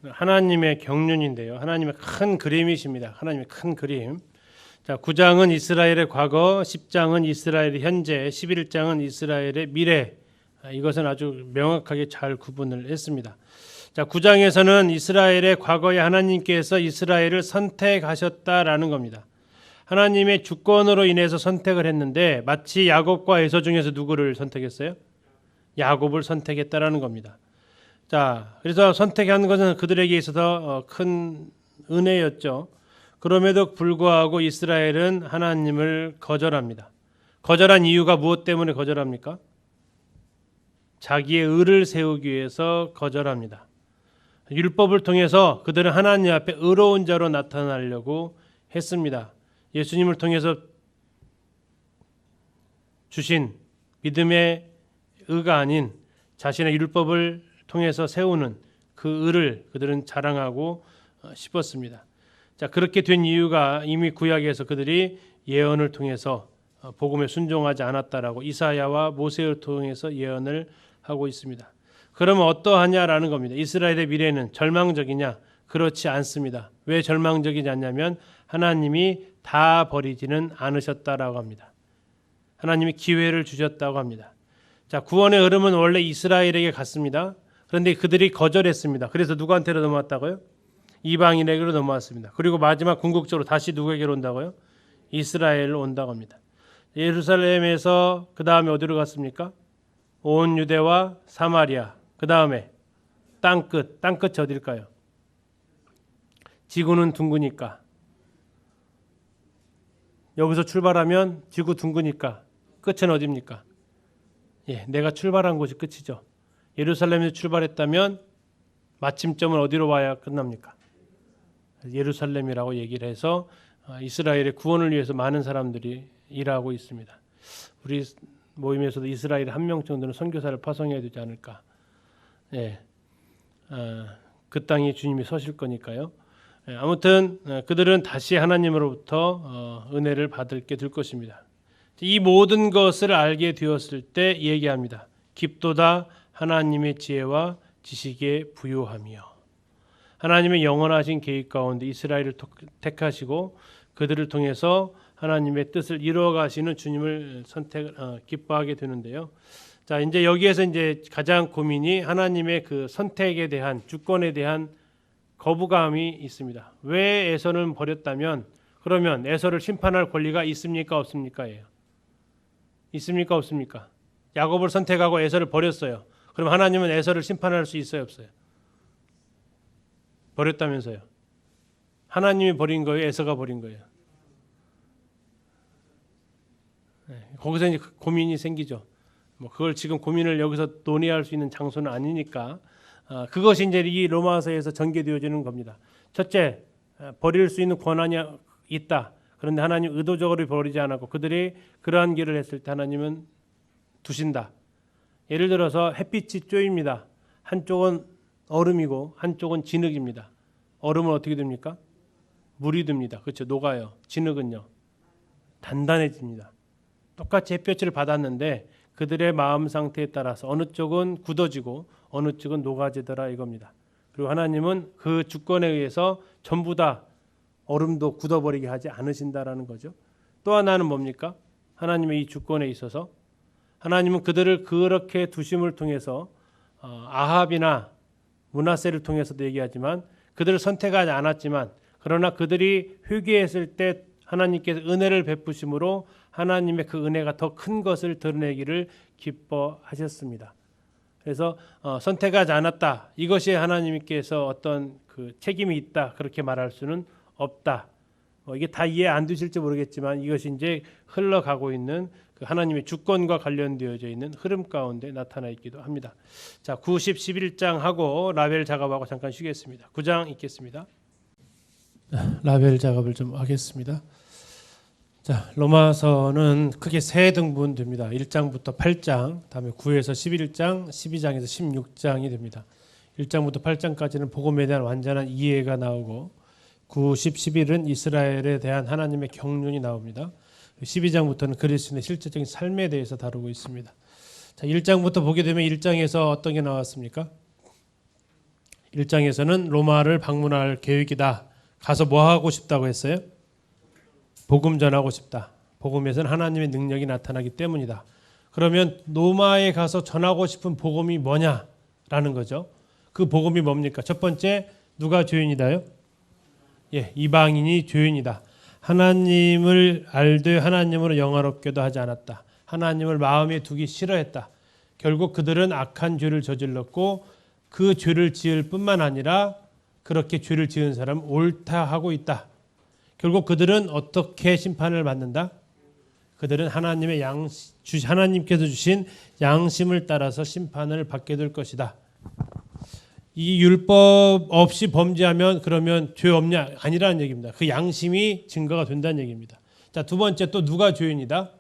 하나님의 경륜인데요. 하나님의 큰 그림이십니다. 하나님의 큰 그림. 자, 9장은 이스라엘의 과거, 10장은 이스라엘의 현재, 11장은 이스라엘의 미래. 이것은 아주 명확하게 잘 구분을 했습니다. 자, 9장에서는 이스라엘의 과거에 하나님께서 이스라엘을 선택하셨다라는 겁니다. 하나님의 주권으로 인해서 선택을 했는데 마치 야곱과 에서 중에서 누구를 선택했어요? 야곱을 선택했다라는 겁니다. 자, 그래서 선택한 것은 그들에게 있어서 큰 은혜였죠. 그럼에도 불구하고 이스라엘은 하나님을 거절합니다. 거절한 이유가 무엇 때문에 거절합니까? 자기의 의를 세우기 위해서 거절합니다. 율법을 통해서 그들은 하나님 앞에 의로운 자로 나타나려고 했습니다. 예수님을 통해서 주신 믿음의 의가 아닌 자신의 율법을 통해서 세우는 그 의를 그들은 자랑하고 싶었습니다. 자, 그렇게 된 이유가 이미 구약에서 그들이 예언을 통해서 복음에 순종하지 않았다라고 이사야와 모세를 통해서 예언을 하고 있습니다. 그러면 어떠하냐라는 겁니다. 이스라엘의 미래는 절망적이냐? 그렇지 않습니다. 왜 절망적이지 않냐면 하나님이 다 버리지는 않으셨다라고 합니다. 하나님이 기회를 주셨다고 합니다. 자, 구원의 흐름은 원래 이스라엘에게 갔습니다. 그런데 그들이 거절했습니다. 그래서 누구한테로 넘어왔다고요? 이방인에게로 넘어왔습니다. 그리고 마지막 궁극적으로 다시 누구에게로 온다고요? 이스라엘로 온다고 합니다. 예루살렘에서 그 다음에 어디로 갔습니까? 온 유대와 사마리아. 그 다음에 땅끝. 땅끝이 어딜까요? 지구는 둥그니까. 여기서 출발하면 지구 둥그니까 끝은 어디입니까? 예, 내가 출발한 곳이 끝이죠. 예루살렘에서 출발했다면 마침점은 어디로 와야 끝납니까? 예루살렘이라고 얘기를 해서 이스라엘의 구원을 위해서 많은 사람들이 일하고 있습니다. 우리 모임에서도 이스라엘 한 명 정도는 선교사를 파송해야 되지 않을까. 예, 그 땅에 주님이 서실 거니까요. 예, 아무튼 그들은 다시 하나님으로부터 은혜를 받게 될 것입니다. 이 모든 것을 알게 되었을 때 얘기합니다. 깊도다 하나님의 지혜와 지식에 부요함이요. 하나님의 영원하신 계획 가운데 이스라엘을 택하시고 그들을 통해서 하나님의 뜻을 이루어 가시는 주님을 기뻐하게 되는데요. 자, 이제 여기에서 이제 가장 고민이 하나님의 그 선택에 대한 주권에 대한 거부감이 있습니다. 왜 에서는 버렸다면 그러면 에서를 심판할 권리가 있습니까 없습니까?예요. 있습니까 없습니까? 야곱을 선택하고 에서를 버렸어요. 그럼 하나님은 에서를 심판할 수 있어요 없어요? 버렸다면서요. 하나님이 버린 거예요, 에서가 버린 거예요? 네, 거기서 이제 고민이 생기죠. 뭐 그걸 지금 고민을 여기서 논의할 수 있는 장소는 아니니까 그것이 이제 이 로마서에서 전개되어지는 겁니다. 첫째, 버릴 수 있는 권한이 있다. 그런데 하나님 의도적으로 버리지 않았고 그들이 그러한 길을 했을 때 하나님은 두신다. 예를 들어서 햇빛이 쪼입니다. 한쪽은 얼음이고 한쪽은 진흙입니다. 얼음은 어떻게 됩니까? 물이 됩니다. 그렇죠. 녹아요. 진흙은요. 단단해집니다. 똑같이 햇볕을 받았는데 그들의 마음 상태에 따라서 어느 쪽은 굳어지고 어느 쪽은 녹아지더라 이겁니다. 그리고 하나님은 그 주권에 의해서 전부 다 얼음도 굳어버리게 하지 않으신다라는 거죠. 또 하나는 뭡니까? 하나님의 이 주권에 있어서 하나님은 그들을 그렇게 두심을 통해서 아합이나 므낫세를 통해서도 얘기하지만 그들을 선택하지 않았지만 그러나 그들이 회개했을 때 하나님께서 은혜를 베푸심으로 하나님의 그 은혜가 더 큰 것을 드러내기를 기뻐하셨습니다. 그래서 선택하지 않았다. 이것이 하나님께서 어떤 그 책임이 있다. 그렇게 말할 수는 없다. 이게 다 이해 안 되실지 모르겠지만 이것이 이제 흘러가고 있는 그 하나님의 주권과 관련되어져 있는 흐름 가운데 나타나 있기도 합니다. 자, 90, 11장 하고 라벨 작업하고 잠깐 쉬겠습니다. 9장 읽겠습니다. 라벨 작업을 좀 하겠습니다. 자, 로마서는 크게 세 등분 됩니다. 1장부터 8장, 다음에 9에서 11장, 12장에서 16장이 됩니다. 1장부터 8장까지는 복음에 대한 완전한 이해가 나오고 9, 10, 11은 이스라엘에 대한 하나님의 경륜이 나옵니다. 12장부터는 그리스도인의 실제적인 삶에 대해서 다루고 있습니다. 자, 1장부터 보게 되면 1장에서 어떤 게 나왔습니까? 1장에서는 로마를 방문할 계획이다. 가서 뭐 하고 싶다고 했어요? 복음 전하고 싶다. 복음에서는 하나님의 능력이 나타나기 때문이다. 그러면 로마에 가서 전하고 싶은 복음이 뭐냐라는 거죠. 그 복음이 뭡니까? 첫 번째, 누가 죄인이다요? 예, 이방인이 죄인이다. 하나님을 알되 하나님으로 영화롭게도 하지 않았다. 하나님을 마음에 두기 싫어했다. 결국 그들은 악한 죄를 저질렀고 그 죄를 지을 뿐만 아니라 그렇게 죄를 지은 사람 옳다 하고 있다. 결국 그들은 어떻게 심판을 받는다? 그들은 하나님께서 주신 양심을 따라서 심판을 받게 될 것이다. 이 율법 없이 범죄하면 그러면 죄 없냐? 아니라는 얘기입니다. 그 양심이 증거가 된다는 얘기입니다. 자, 두 번째 또 누가 죄인이다?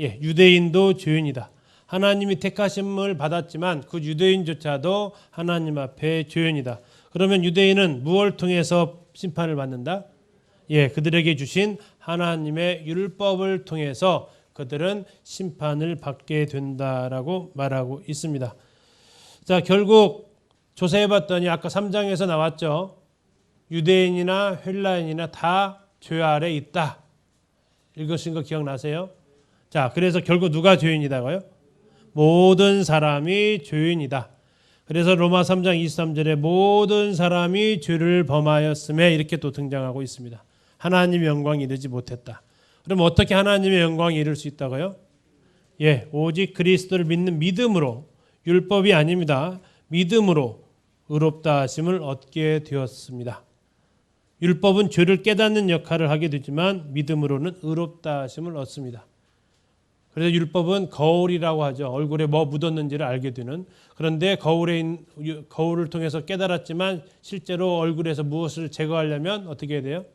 예, 유대인도 죄인이다. 하나님이 택하심을 받았지만 그 유대인조차도 하나님 앞에 죄인이다. 그러면 유대인은 무엇을 통해서 심판을 받는다? 예, 그들에게 주신 하나님의 율법을 통해서 그들은 심판을 받게 된다라고 말하고 있습니다. 자, 결국 조사해 봤더니 아까 3장에서 나왔죠. 유대인이나 헬라인이나 다 죄 아래 있다. 읽으신 거 기억나세요? 자, 그래서 결국 누가 죄인이다고요? 모든 사람이 죄인이다. 그래서 로마 3장 23절에 모든 사람이 죄를 범하였음에 이렇게 또 등장하고 있습니다. 하나님의 영광이 이르지 못했다. 그럼 어떻게 하나님의 영광이 이룰 수 있다고요? 예, 오직 그리스도를 믿는 믿음으로, 율법이 아닙니다. 믿음으로 의롭다 하심을 얻게 되었습니다. 율법은 죄를 깨닫는 역할을 하게 되지만 믿음으로는 의롭다 하심을 얻습니다. 그래서 율법은 거울이라고 하죠. 얼굴에 뭐 묻었는지를 알게 되는. 그런데 거울을 통해서 깨달았지만 실제로 얼굴에서 무엇을 제거하려면 어떻게 해야 돼요?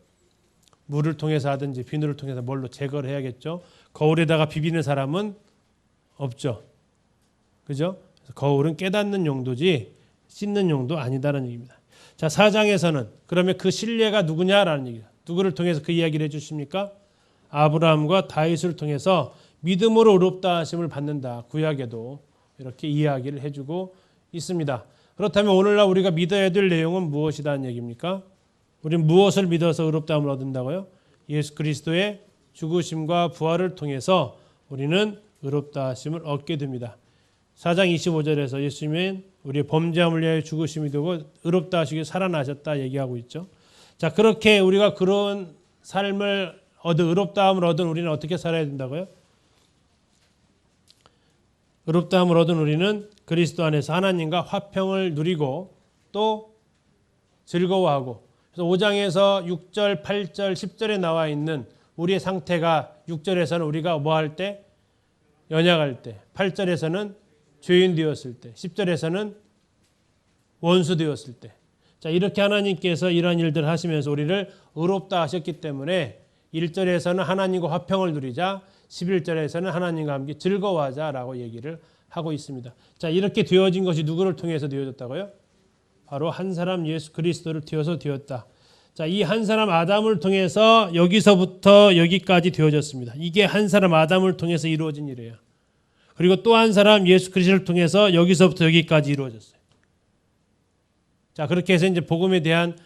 물을 통해서 하든지 비누를 통해서 뭘로 제거를 해야겠죠. 거울에다가 비비는 사람은 없죠. 그죠? 거울은 깨닫는 용도지 씻는 용도 아니다라는 얘기입니다. 자, 4장에서는 그러면 그 신뢰가 누구냐라는 얘기입니다. 누구를 통해서 그 이야기를 해주십니까? 아브라함과 다윗을 통해서 믿음으로 의롭다 하심을 받는다. 구약에도 이렇게 이야기를 해주고 있습니다. 그렇다면 오늘날 우리가 믿어야 될 내용은 무엇이라는 얘기입니까? 우리는 무엇을 믿어서 의롭다함을 얻는다고요? 예수 그리스도의 죽으심과 부활을 통해서 우리는 의롭다 하심을 얻게 됩니다. 4장 25절에서 예수님은 우리의 범죄함을 위하여 죽으심이 되고 의롭다 하시기 살아나셨다 얘기하고 있죠. 자, 그렇게 우리가 그런 삶을 의롭다함을 얻은 우리는 어떻게 살아야 된다고요? 의롭다함을 얻은 우리는 그리스도 안에서 하나님과 화평을 누리고 또 즐거워하고, 그래서 5장에서 6절, 8절, 10절에 나와 있는 우리의 상태가 6절에서는 우리가 뭐 할 때? 연약할 때, 8절에서는 죄인 되었을 때, 10절에서는 원수 되었을 때. 자, 이렇게 하나님께서 이러한 일들을 하시면서 우리를 의롭다 하셨기 때문에 1절에서는 하나님과 화평을 누리자, 11절에서는 하나님과 함께 즐거워하자라고 얘기를 하고 있습니다. 자, 이렇게 되어진 것이 누구를 통해서 되어졌다고요? 바로 한 사람 예수 그리스도를 통해서 되었다. 자, 이 한 사람 아담을 통해서 여기서부터 여기까지 되어졌습니다. 이게 한 사람 아담을 통해서 이루어진 일이에요. 그리고 또 한 사람 예수 그리스도를 통해서 여기서부터 여기까지 이루어졌어요. 자, 그렇게 해서 이제 복음에 대한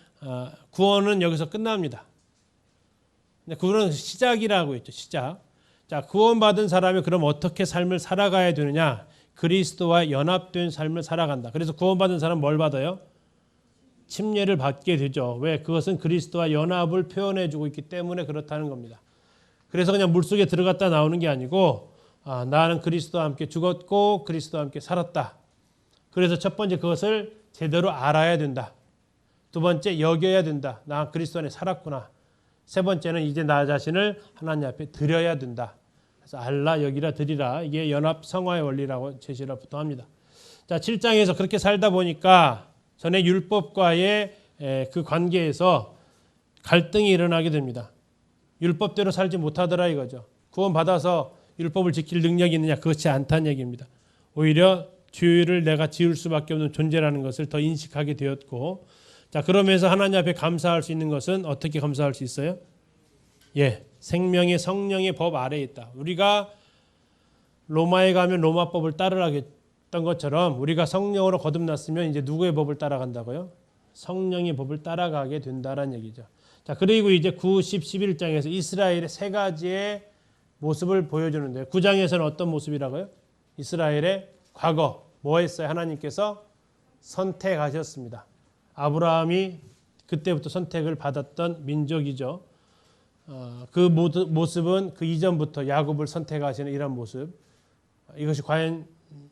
구원은 여기서 끝납니다. 구원은 시작이라고 했죠. 시작. 자, 구원받은 사람이 그럼 어떻게 삶을 살아가야 되느냐? 그리스도와 연합된 삶을 살아간다. 그래서 구원받은 사람은 뭘 받아요? 침례를 받게 되죠. 왜? 그것은 그리스도와 연합을 표현해주고 있기 때문에 그렇다는 겁니다. 그래서 그냥 물속에 들어갔다 나오는 게 아니고 나는 그리스도와 함께 죽었고 그리스도와 함께 살았다. 그래서 첫 번째 그것을 제대로 알아야 된다. 두 번째 여겨야 된다. 나 그리스도 안에 살았구나. 세 번째는 이제 나 자신을 하나님 앞에 드려야 된다. 그래서 알라 여기라 드리라. 이게 연합 성화의 원리라고 제시를부터 합니다. 자, 7장에서 그렇게 살다 보니까 전에 율법과의 그 관계에서 갈등이 일어나게 됩니다. 율법대로 살지 못하더라 이거죠. 구원받아서 율법을 지킬 능력이 있느냐? 그렇지 않다는 얘기입니다. 오히려 죄를 내가 지을 수밖에 없는 존재라는 것을 더 인식하게 되었고, 자, 그러면서 하나님 앞에 감사할 수 있는 것은 어떻게 감사할 수 있어요? 예, 생명의 성령의 법 아래에 있다. 우리가 로마에 가면 로마법을 따르라겠던 것처럼 우리가 성령으로 거듭났으면 이제 누구의 법을 따라간다고요? 성령의 법을 따라가게 된다는 얘기죠. 자, 그리고 이제 9, 10, 11장에서 이스라엘의 세 가지의 모습을 보여주는데 9장에서는 어떤 모습이라고요? 이스라엘의 과거 뭐 했어요? 하나님께서 선택하셨습니다. 아브라함이 그때부터 선택을 받았던 민족이죠. 그 모습은 그 이전부터 야곱을 선택하시는 이런 모습. 이것이 과연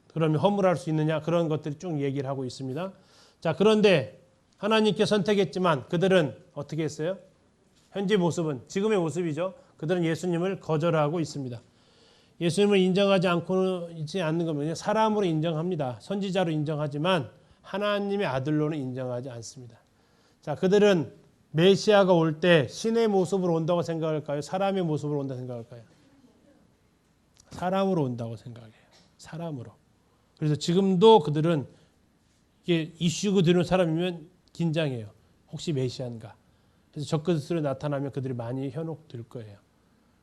그러면 허물할 수 있느냐? 그런 것들이 쭉 얘기를 하고 있습니다. 자, 그런데 하나님께 선택했지만 그들은 어떻게 했어요? 현재 모습은 지금의 모습이죠. 그들은 예수님을 거절하고 있습니다. 예수님을 인정하지 않고 있지 않는 겁니다. 사람으로 인정합니다. 선지자로 인정하지만 하나님의 아들로는 인정하지 않습니다. 자, 그들은 메시아가 올 때 신의 모습으로 온다고 생각할까요? 사람의 모습으로 온다고 생각할까요? 사람으로 온다고 생각해요. 사람으로. 그래서 지금도 그들은 이게 이슈고 들은 사람이면 긴장해요. 혹시 메시아인가? 그래서 적그리스도로 나타나면 그들이 많이 현혹될 거예요.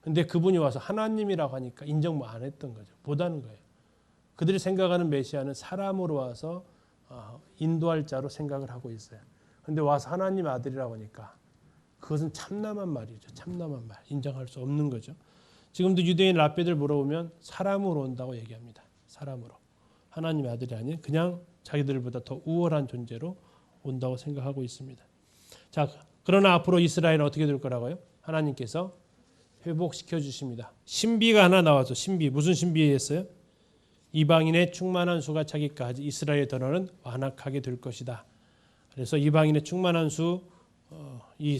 근데 그분이 와서 하나님이라고 하니까 인정 안 했던 거죠. 못하는 거예요. 그들이 생각하는 메시아는 사람으로 와서 인도할 자로 생각을 하고 있어요. 근데 와서 하나님 아들이라고 하니까 그것은 참남한 말이죠. 참남한 말. 인정할 수 없는 거죠. 지금도 유대인 랍비들 물어보면 사람으로 온다고 얘기합니다. 사람으로. 하나님의 아들이 아닌 그냥 자기들보다 더 우월한 존재로 온다고 생각하고 있습니다. 자, 그러나 앞으로 이스라엘은 어떻게 될 거라고요? 하나님께서 회복시켜 주십니다. 신비가 하나 나와서 신비. 무슨 신비였어요? 이방인의 충만한 수가 차기까지 이스라엘의 더러는 완악하게 될 것이다. 그래서 이방인의 충만한 수 이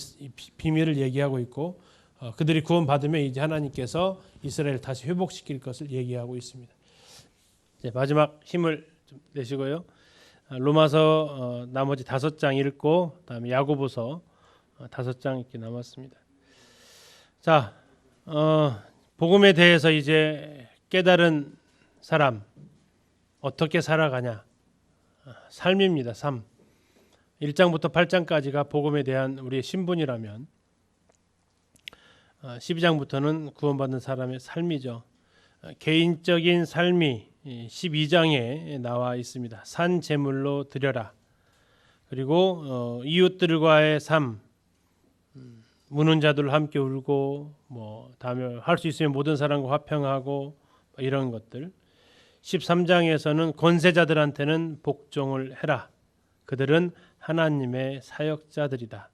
비밀을 얘기하고 있고 그들이 구원받으면 이제 하나님께서 이스라엘을 다시 회복시킬 것을 얘기하고 있습니다. 이제 마지막 힘을 좀 내시고요. 로마서 나머지 5장 읽고 그다음에 야고보서 5장 이렇게 남았습니다. 자, 복음에 대해서 이제 깨달은 사람 어떻게 살아가냐? 삶입니다. 삶. 1장부터 8장까지가 복음에 대한 우리의 신분이라면 12장부터는 구원받는 사람의 삶이죠. 개인적인 삶이 12장에 나와 있습니다. 산 제물로 드려라. 그리고 이웃들과의 삶, 우는 자들 함께 울고 다음에 할 수 있으면 모든 사람과 화평하고 이런 것들. 13장에서는 권세자들한테는 복종을 해라. 그들은 하나님의 사역자들이다.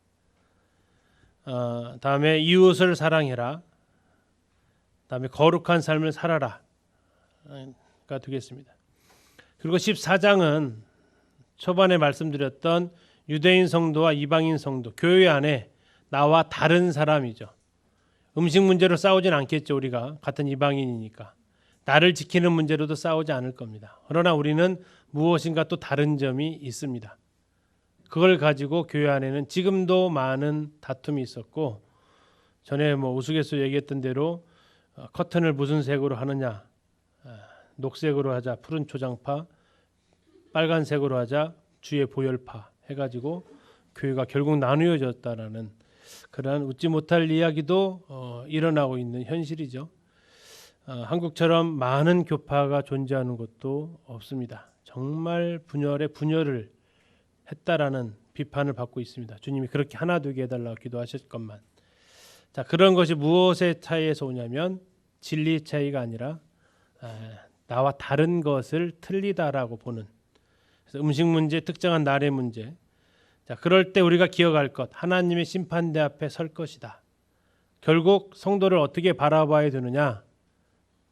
다음에 이웃을 사랑해라. 다음에 거룩한 삶을 살아라. 가 되겠습니다. 그리고 14장은 초반에 말씀드렸던 유대인 성도와 이방인 성도, 교회 안에 나와 다른 사람이죠. 음식 문제로 싸우진 않겠죠. 우리가 같은 이방인이니까. 나를 지키는 문제로도 싸우지 않을 겁니다. 그러나 우리는 무엇인가 또 다른 점이 있습니다. 그걸 가지고 교회 안에는 지금도 많은 다툼이 있었고 전에 우스갯소리 얘기했던 대로 커튼을 무슨 색으로 하느냐, 녹색으로 하자 푸른 초장파, 빨간색으로 하자 주의 보혈파 해가지고 교회가 결국 나누어졌다라는 그러한 웃지 못할 이야기도 일어나고 있는 현실이죠. 한국처럼 많은 교파가 존재하는 것도 없습니다. 정말 분열에 분열을 했다라는 비판을 받고 있습니다. 주님이 그렇게 하나 되게 해달라고 기도하셨건만. 자, 그런 것이 무엇의 차이에서 오냐면 진리 차이가 아니라 나와 다른 것을 틀리다라고 보는. 그래서 음식 문제, 특정한 날의 문제. 자, 그럴 때 우리가 기억할 것, 하나님의 심판대 앞에 설 것이다. 결국 성도를 어떻게 바라봐야 되느냐?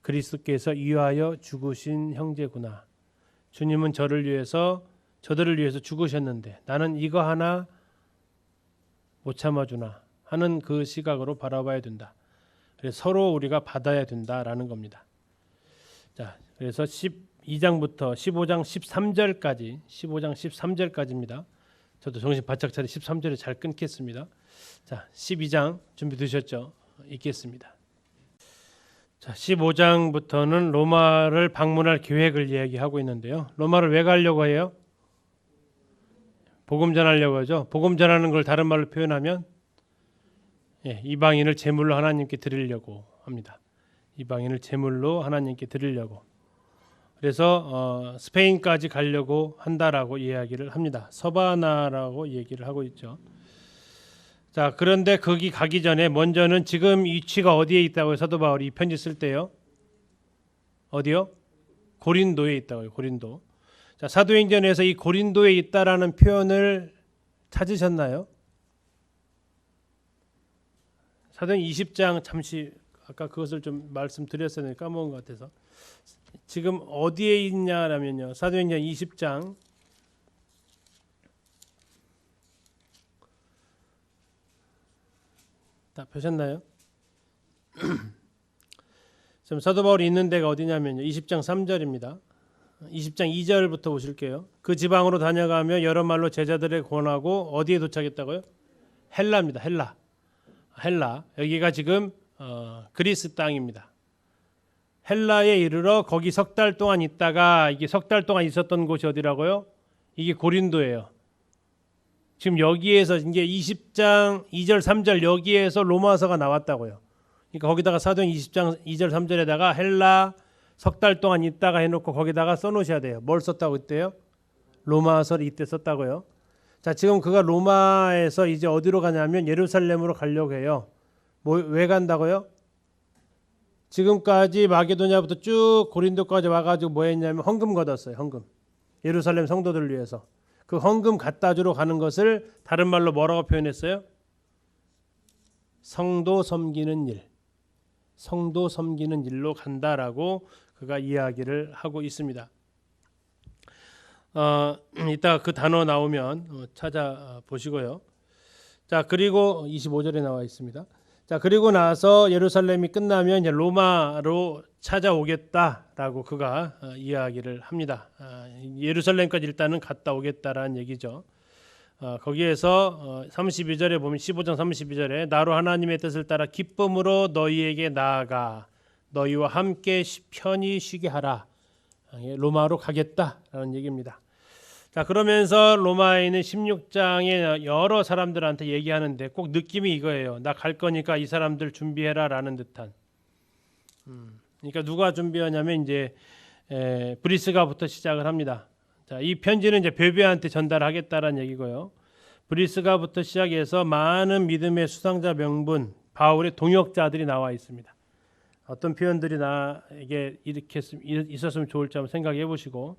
그리스도께서 위하여 죽으신 형제구나. 주님은 저들을 위해서 죽으셨는데 나는 이거 하나 못 참아주나 하는 그 시각으로 바라봐야 된다. 그래서 서로 우리가 받아야 된다라는 겁니다. 자, 그래서 12장부터 15장 13절까지입니다. 저도 정신 바짝 차려 13절에 잘 끊겠습니다. 자, 12장 준비되셨죠? 읽겠습니다. 자, 15장부터는 로마를 방문할 계획을 이야기하고 있는데요. 로마를 왜 가려고 해요? 복음 전하려고 하죠. 복음 전하는 걸 다른 말로 표현하면 이방인을 제물로 하나님께 드리려고 합니다. 이방인을 제물로 하나님께 드리려고. 그래서 스페인까지 가려고 한다라고 이야기를 합니다. 서바나라고 얘기를 하고 있죠. 자, 그런데 거기 가기 전에 먼저는 지금 위치가 어디에 있다고요? 사도 바울이 이 편지 쓸 때요. 어디요? 고린도에 있다고요. 고린도. 자, 사도행전에서 이 고린도에 있다라는 표현을 찾으셨나요? 사도행 20장 잠시 아까 그것을 좀 말씀드렸었는데 까먹은 것 같아서 지금 어디에 있냐라면요. 사도행전 20장 다 펴셨나요? 지금 사도 바울이 있는 데가 어디냐면요. 20장 3절입니다. 20장 2절부터 보실게요. 그 지방으로 다녀가며 여러 말로 제자들에게 권하고 어디에 도착했다고요? 헬라입니다. 헬라. 여기가 지금 그리스 땅입니다. 헬라에 이르러 거기 석 달 동안 있다가 이게 석 달 동안 있었던 곳이 어디라고요? 이게 고린도예요. 지금 여기에서 이제 20장 2절 3절 여기에서 로마서가 나왔다고요. 그러니까 거기다가 사도행 20장 2절 3절에다가 헬라 석 달 동안 있다가 해놓고 거기다가 써놓으셔야 돼요. 뭘 썼다고 했대요? 로마서를 이때 썼다고요. 자, 지금 그가 로마에서 이제 어디로 가냐면 예루살렘으로 가려고 해요. 왜 간다고요? 지금까지 마게도냐부터 쭉 고린도까지 와가지고 뭐 했냐면 헌금 걷었어요. 헌금. 예루살렘 성도들을 위해서. 그 헌금 갖다 주러 가는 것을 다른 말로 뭐라고 표현했어요? 성도 섬기는 일. 성도 섬기는 일로 간다라고 그가 이야기를 하고 있습니다. 이따 그 단어 나오면 찾아보시고요. 자, 그리고 25절에 나와 있습니다. 자, 그리고 나서 예루살렘이 끝나면 이제 로마로 찾아오겠다라고 그가 이야기를 합니다. 예루살렘까지 일단은 갔다 오겠다라는 얘기죠. 거기에서 32절에 보면 15장 32절에 나로 하나님의 뜻을 따라 기쁨으로 너희에게 나아가 너희와 함께 편히 쉬게 하라. 로마로 가겠다라는 얘기입니다. 자, 그러면서 로마에 있는 16장에 여러 사람들한테 얘기하는데 꼭 느낌이 이거예요. 나 갈 거니까 이 사람들 준비해라라는 듯한. 그러니까 누가 준비하냐면 이제 브리스가부터 시작을 합니다. 자, 이 편지는 이제 베베한테 전달하겠다라는 얘기고요. 브리스가부터 시작해서 많은 믿음의 수상자 명분, 바울의 동역자들이 나와 있습니다. 어떤 표현들이 나에게 이렇게 있었으면 좋을지 한번 생각해 보시고,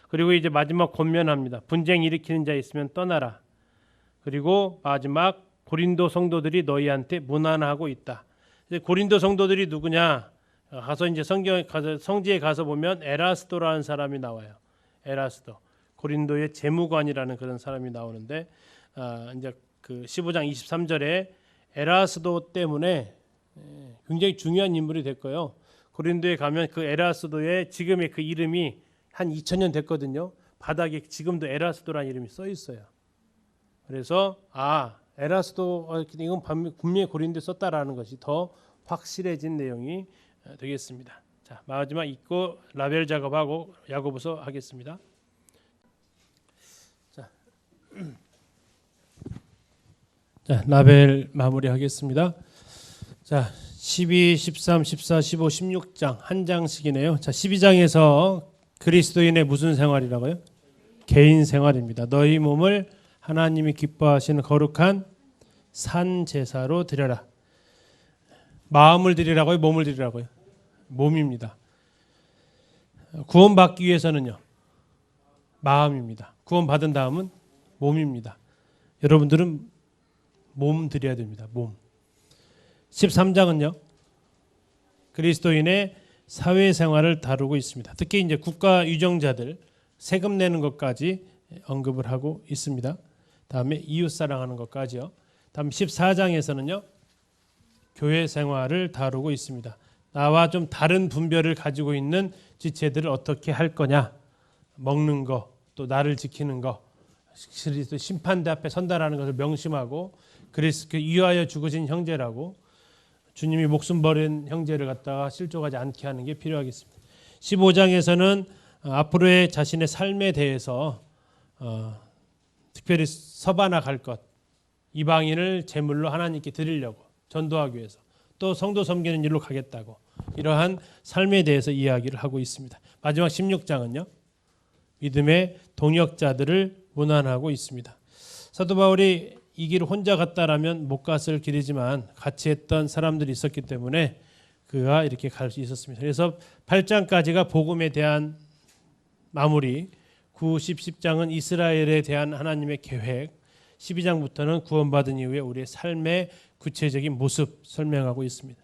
그리고 이제 마지막 권면합니다. 분쟁 일으키는 자 있으면 떠나라. 그리고 마지막 고린도 성도들이 너희한테 무난하고 있다. 고린도 성도들이 누구냐? 가서 이제 성지에 가서 보면 에라스도라는 사람이 나와요. 에라스도. 고린도의 재무관이라는 그런 사람이 나오는데 이제 그 15장 23절에 에라스도 때문에 굉장히 중요한 인물이 됐고요. 고린도에 가면 그 에라스도의 지금의 그 이름이 한 2000년 됐거든요. 바닥에 지금도 에라스도라는 이름이 써 있어요. 그래서 에라스도 이건 분명히 고린도에 썼다라는 것이 더 확실해진 내용이 되겠습니다. 자, 마지막 읽고 라벨 작업하고 야고보서 하겠습니다. 자, 라벨 마무리하겠습니다. 자, 12, 13, 14, 15, 16장 한 장씩이네요. 자, 12장에서 그리스도인의 무슨 생활이라고요? 개인 생활입니다. 너희 몸을 하나님이 기뻐하시는 거룩한 산 제사로 드려라. 마음을 드리라고요? 몸을 드리라고요? 몸입니다. 구원받기 위해서는요? 마음입니다. 구원받은 다음은 몸입니다. 여러분들은 몸 드려야 됩니다. 몸. 13장은요. 그리스도인의 사회생활을 다루고 있습니다. 특히 이제 국가 유정자들 세금 내는 것까지 언급을 하고 있습니다. 다음에 이웃 사랑하는 것까지요. 다음 14장에서는요. 교회 생활을 다루고 있습니다. 나와 좀 다른 분별을 가지고 있는 지체들을 어떻게 할 거냐. 먹는 거, 또 나를 지키는 거, 그리스도 심판대 앞에 선다라는 것을 명심하고 그리스도 위하여 죽으신 형제라고 주님이 목숨 버린 형제를 갖다가 실족하지 않게 하는 게 필요하겠습니다. 15장에서는 앞으로의 자신의 삶에 대해서 특별히 서바나 갈 것, 이방인을 제물로 하나님께 드리려고 전도하기 위해서 또 성도 섬기는 일로 가겠다고 이러한 삶에 대해서 이야기를 하고 있습니다. 마지막 16장은요. 믿음의 동역자들을 문안하고 있습니다. 사도 바울이 이 길을 혼자 갔다라면 못 갔을 길이지만 같이 했던 사람들이 있었기 때문에 그가 이렇게 갈 수 있었습니다. 그래서 8장까지가 복음에 대한 마무리, 9, 10, 10장은 이스라엘에 대한 하나님의 계획, 12장부터는 구원받은 이후에 우리의 삶의 구체적인 모습 설명하고 있습니다.